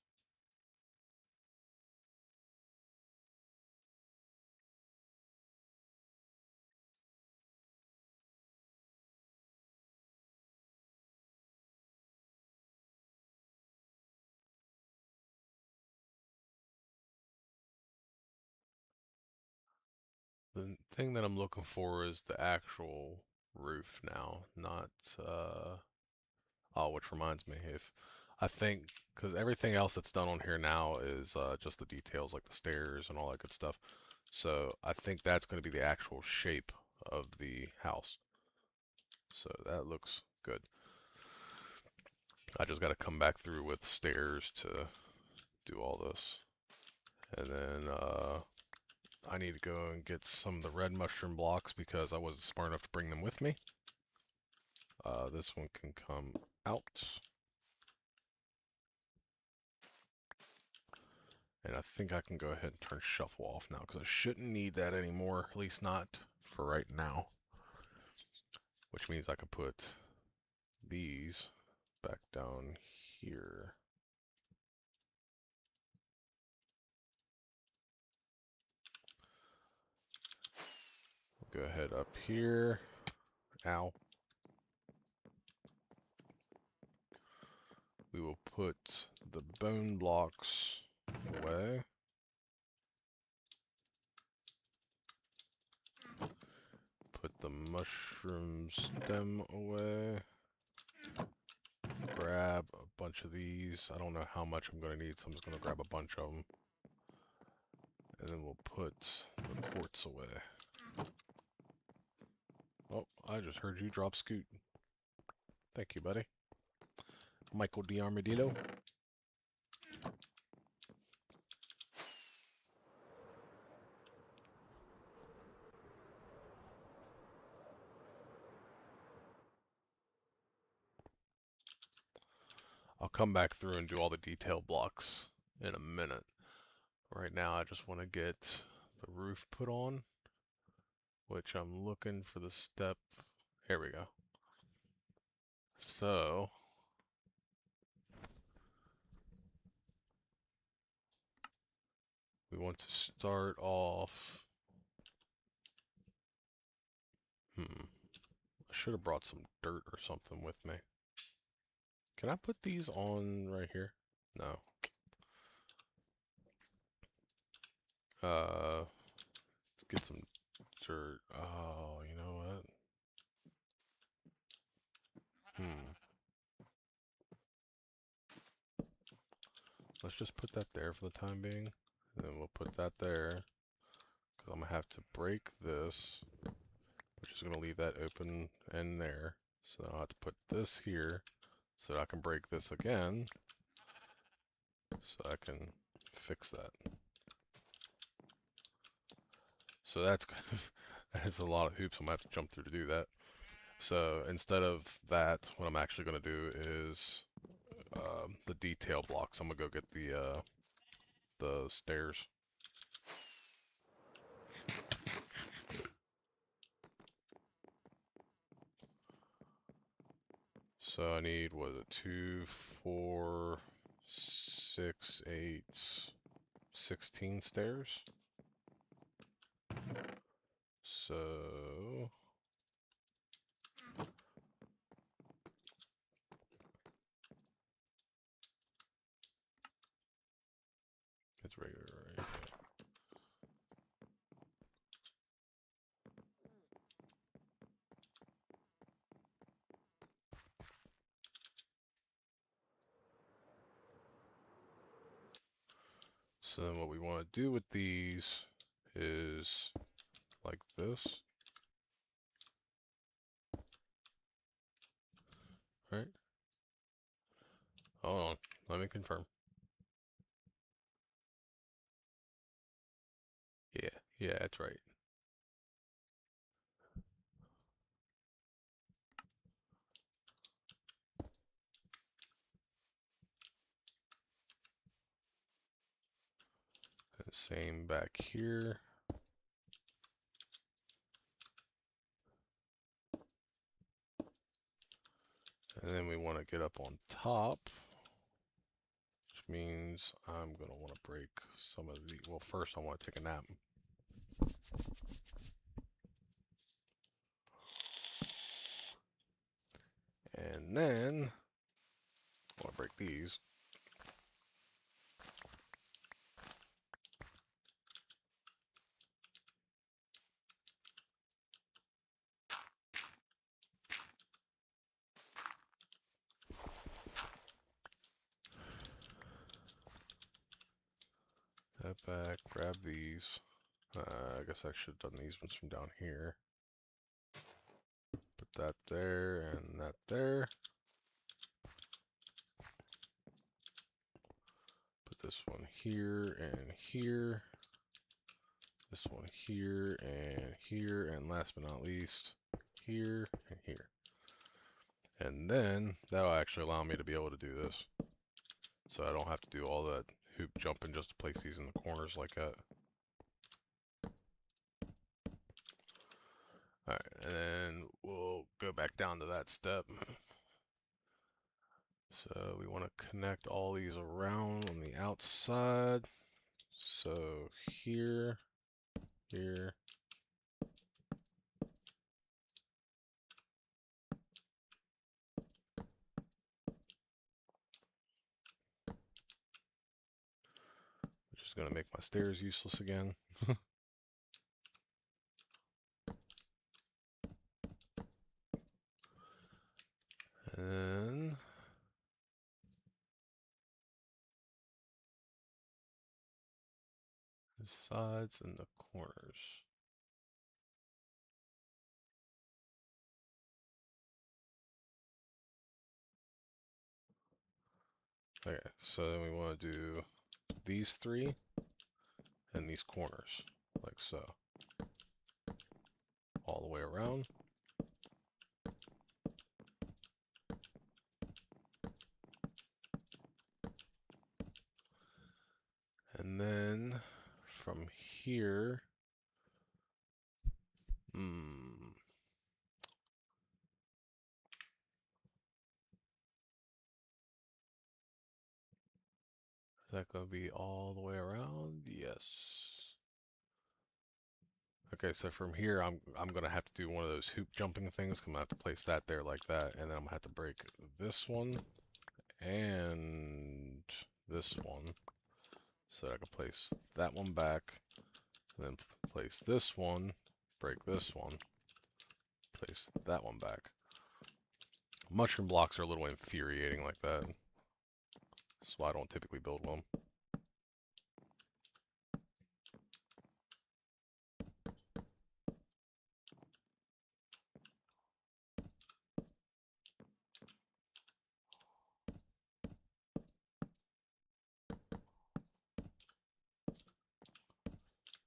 The thing that I'm looking for is the actual roof now, not, oh, which reminds me, if, I think, because everything else that's done on here now is just the details, like the stairs and all that good stuff. So I think that's going to be the actual shape of the house. So that looks good. I just got to come back through with stairs to do all this. And then, I need to go and get some of the red mushroom blocks because I wasn't smart enough to bring them with me. This one can come out. And I think I can go ahead and turn shuffle off now because I shouldn't need that anymore, at least not for right now. Which means I could put these back down here. Go ahead up here. Ow. We will put the bone blocks away. Put the mushroom stem away. Grab a bunch of these. I don't know how much I'm going to need, so I'm just going to grab a bunch of them. And then we'll put the quartz away. Oh, I just heard you drop Scoot. Thank you, buddy. Michael D. Armadillo. I'll come back through and do all the detail blocks in a minute. Right now, I just want to get the roof put on, which I'm looking for the step. Here we go. So, we want to start off. I should have brought some dirt or something with me. Can I put these on right here? No. Let's get some dirt. Oh, you know what? Let's just put that there for the time being. And then we'll put that there. Because I'm going to have to break this. Which is going to leave that open end there. So I'll have to put this here. So that I can break this again. So I can fix that. So that's that's a lot of hoops I'm going to have to jump through to do that. So instead of that, what I'm actually going to do is the detail blocks. I'm going to go get the stairs. So I need, what is it, 2, 4, 6, 8, 16 stairs. So it's regular, right? So then what we want to do with these is like this, right? Hold on, let me confirm. Yeah, yeah, that's right. And same back here. And then we want to get up on top, which means I'm going to want to break some of the, well, first I want to take a nap. And then I want to break these. Step back, grab these. I guess I should have done these ones from down here. Put that there and that there. Put this one here and here. This one here and here. And last but not least, here and here. And then that'll actually allow me to be able to do this. So I don't have to do all that hoop jumping just to place these in the corners like that. Alright, and then we'll go back down to that step. So we want to connect all these around on the outside. So here, here. Which is going to make my stairs useless again. And the sides and the corners. Okay, so then we want to do these three and these corners, like so. All the way around. And then from here, is that going to be all the way around? Yes. Okay, so from here, I'm gonna have to do one of those hoop jumping things. I'm gonna have to place that there like that, and then I'm gonna have to break this one and this one, so that I can place that one back, and then place this one, break this one, place that one back. Mushroom blocks are a little infuriating like that. That's why I don't typically build them.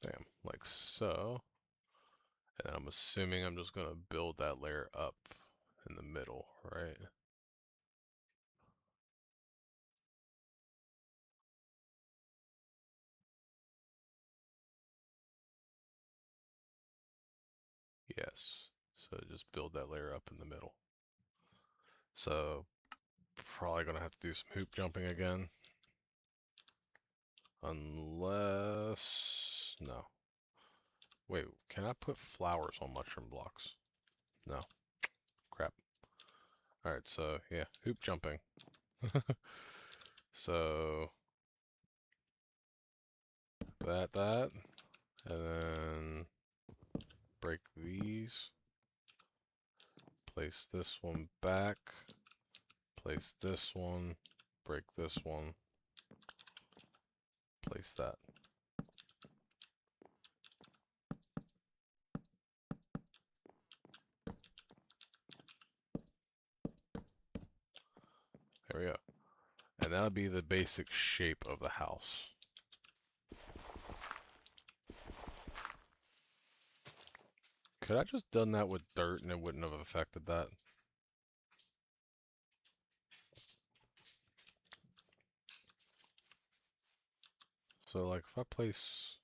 Bam, like so. And I'm assuming I'm just gonna build that layer up in the middle, right? Yes. So just build that layer up in the middle. So probably gonna have to do some hoop jumping again. Unless... no. Wait, can I put flowers on mushroom blocks? No. Crap. Alright, so yeah, hoop jumping. So that, and then break these. Place this one back. Place this one. Break this one. Place that. There we go. And that'll be the basic shape of the house. Could I just done that with dirt and it wouldn't have affected that? So like if I place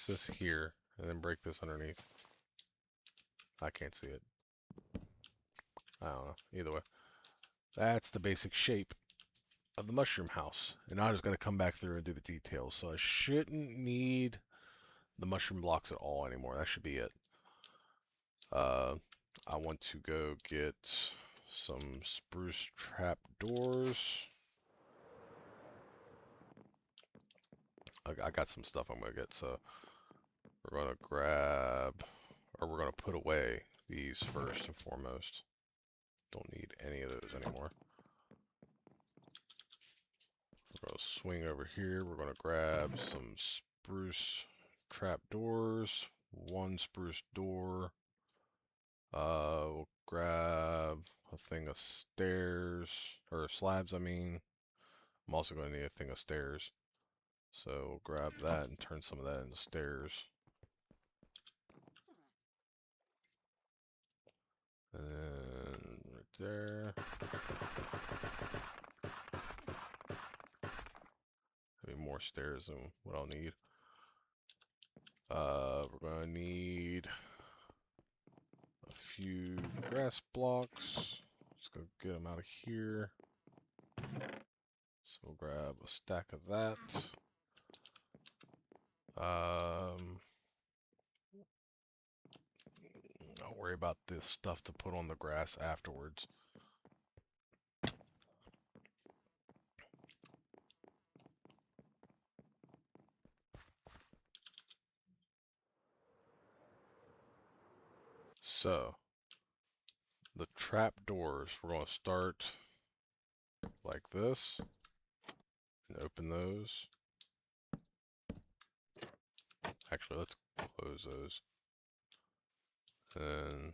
this here and then break this underneath, I can't see it. I don't know. Either way, that's the basic shape of the mushroom house. And I'm just going to come back through and do the details. So I shouldn't need the mushroom blocks at all anymore. That should be it. I want to go get some spruce trap doors. I got some stuff I'm going to get, so we're going to grab, or we're going to put away these first and foremost. Don't need any of those anymore. We're going to swing over here. We're going to grab some spruce trap doors. One spruce door. We'll grab a thing of stairs, or slabs, I mean. I'm also going to need a thing of stairs. So we'll grab that and turn some of that into stairs. And right there. Maybe more stairs than what I'll need. We're going to need a few grass blocks. Let's go get them out of here. So we'll grab a stack of that. I'll worry about this stuff to put on the grass afterwards. So, the trap doors, we're going to start like this and open those. Actually, let's close those. And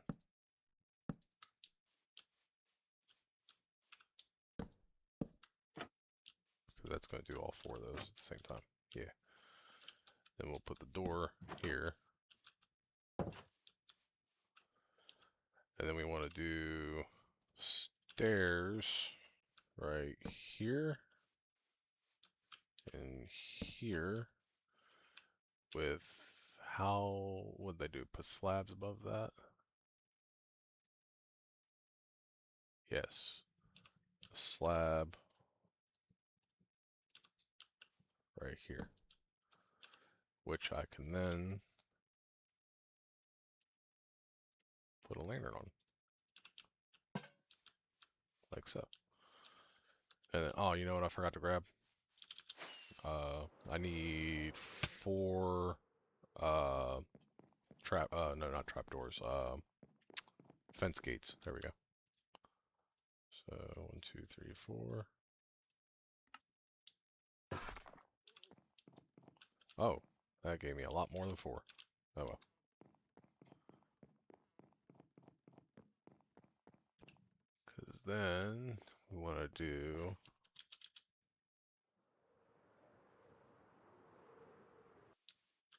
because that's going to do all four of those at the same time. Yeah. Then we'll put the door here. And then we want to do stairs right here and here with, how would they do? Put slabs above that? Yes. A slab right here, which I can then put a lantern on, like so. And then, oh, you know what I forgot to grab? I need 4 no, not trap doors, fence gates. There we go. So 1, 2, 3, 4. Oh, that gave me a lot more than 4. Oh well. Because then we want to do,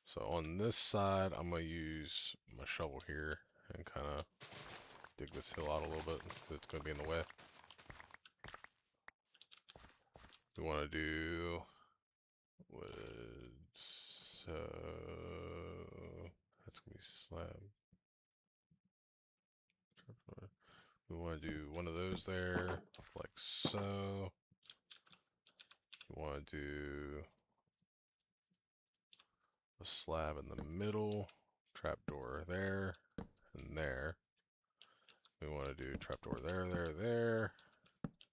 so on this side, I'm going to use my shovel here and kind of dig this hill out a little bit. It's going to be in the way. We want to do wood, so that's going to be slab. We want to do one of those there, like so. We want to do a slab in the middle, trapdoor there, and there. We want to do trapdoor there,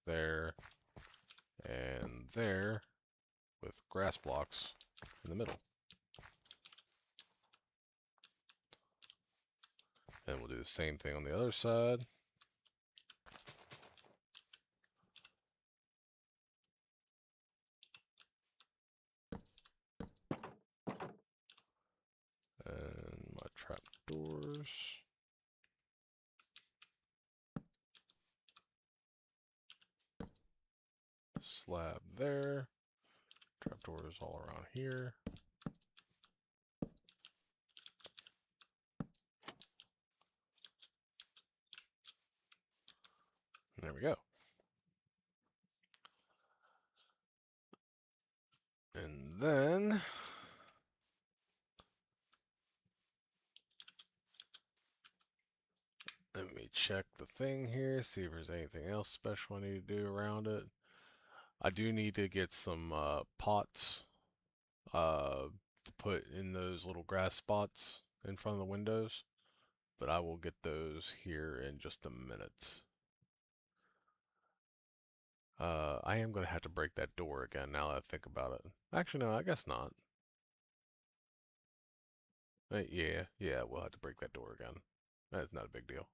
there, and there, with grass blocks in the middle. And we'll do the same thing on the other side. And my trapdoors. Slab there. Trapdoors all around here. And there we go. And then let me check the thing here, see if there's anything else special I need to do around it. I do need to get some pots to put in those little grass spots in front of the windows, but I will get those here in just a minute. I am going to have to break that door again now that I think about it. Actually, no, I guess not. Yeah, we'll have to break that door again. That's not a big deal.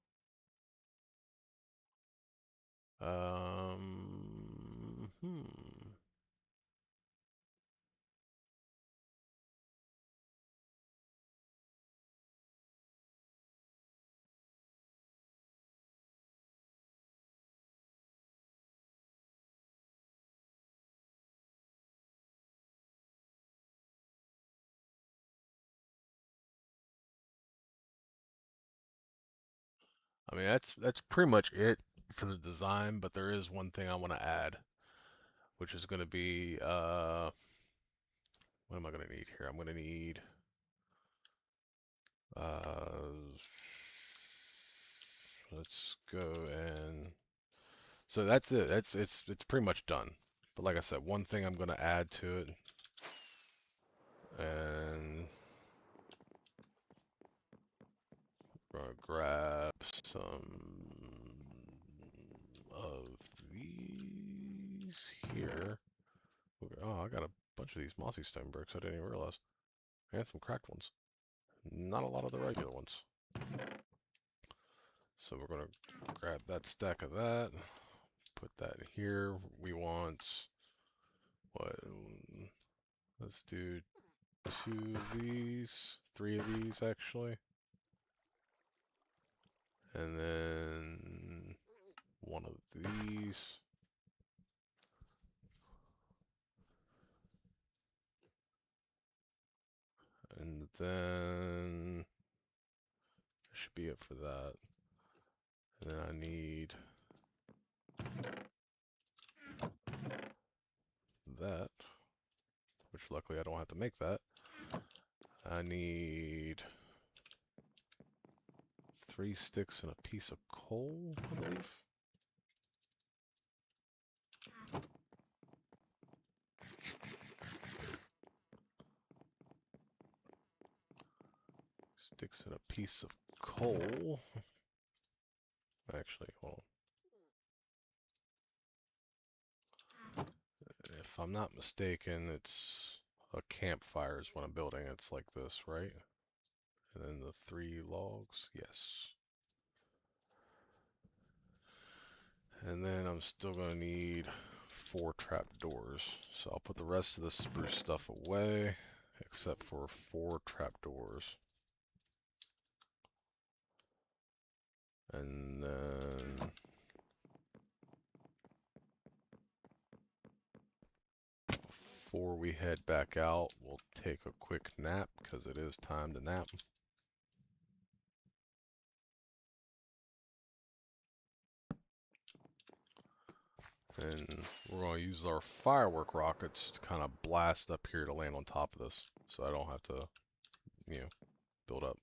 Hmm. I mean, that's pretty much it for the design, but there is one thing I want to add, which is going to be, what am I going to need here? I'm going to need, uh, let's go and, so that's it. It's pretty much done. But like I said, one thing I'm going to add to it, and we're going to grab some of these here. Oh, I got a bunch of these mossy stone bricks I didn't even realize. I had some cracked ones. Not a lot of the regular ones. So we're going to grab that stack of that. Put that here. We want, what? Let's do 2 of these. 3 of these, actually. And then 1 of these. And then that should be it for that. And then I need that, which luckily I don't have to make that. I need 3 sticks and a piece of coal, I believe. Sticks and a piece of coal. Actually, hold on. If I'm not mistaken, it's a campfire is what I'm building. It's like this, right? And then the 3 logs, yes. And then I'm still going to need 4 trapdoors. So I'll put the rest of the spruce stuff away, except for 4 trapdoors. And then before we head back out, we'll take a quick nap, because it is time to nap. And we're going to use our firework rockets to kind of blast up here to land on top of this, so I don't have to, build up.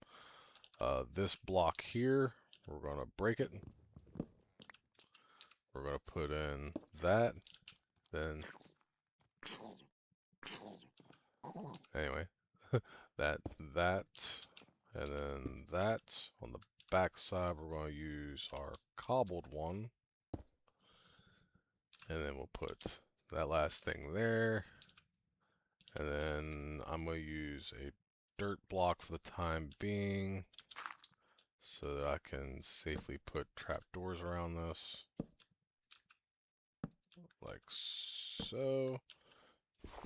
This block here, we're going to break it. We're going to put in that, then, anyway, that, and then that. On the back side, we're going to use our cobbled one, and then we'll put that last thing there. And then I'm going to use a dirt block for the time being so that I can safely put trapdoors around this. Like so.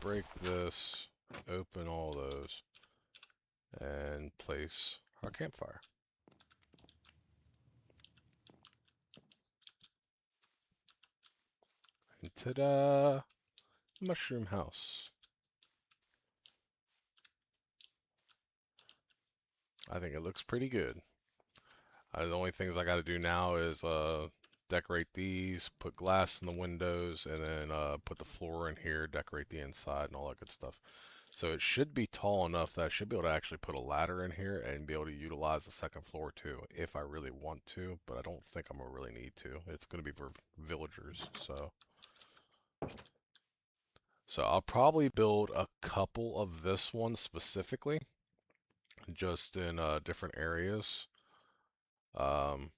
Break this, open all those, and place our campfire. And ta-da! Mushroom house. I think it looks pretty good. The only things I got to do now is decorate these, put glass in the windows, and then put the floor in here, decorate the inside, and all that good stuff. So it should be tall enough that I should be able to actually put a ladder in here and be able to utilize the second floor too, if I really want to, but I don't think I'm going to really need to. It's going to be for villagers, so. So I'll probably build a couple of this one specifically, just in different areas. Um,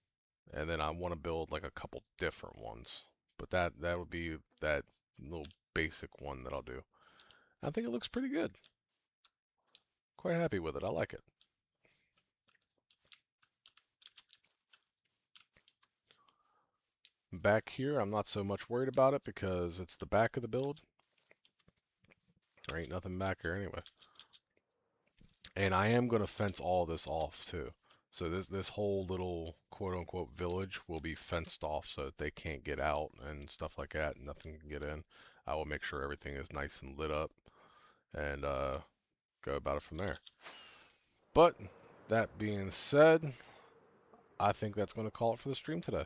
and then I want to build like a couple different ones. But that would be that little basic one that I'll do. I think it looks pretty good. Quite happy with it. I like it. Back here, I'm not so much worried about it because it's the back of the build. There ain't nothing back here anyway. And I am going to fence all this off too. So this whole little quote unquote village will be fenced off so that they can't get out and stuff like that. Nothing can get in. I will make sure everything is nice and lit up and go about it from there. But that being said, I think that's going to call it for the stream today.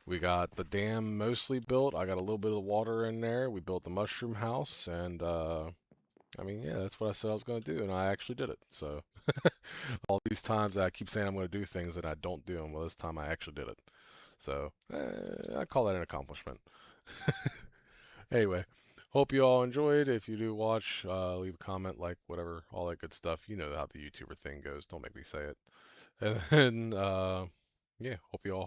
We got the dam mostly built. I got a little bit of water in there. We built the mushroom house, and I mean, yeah, that's what I said I was going to do, and I actually did it. So all these times I keep saying I'm going to do things and I don't do them. Well, this time I actually did it. So I call that an accomplishment. Anyway, hope you all enjoyed. If you do watch, leave a comment, like, whatever, all that good stuff. You know how the YouTuber thing goes. Don't make me say it. And then, yeah, hope you all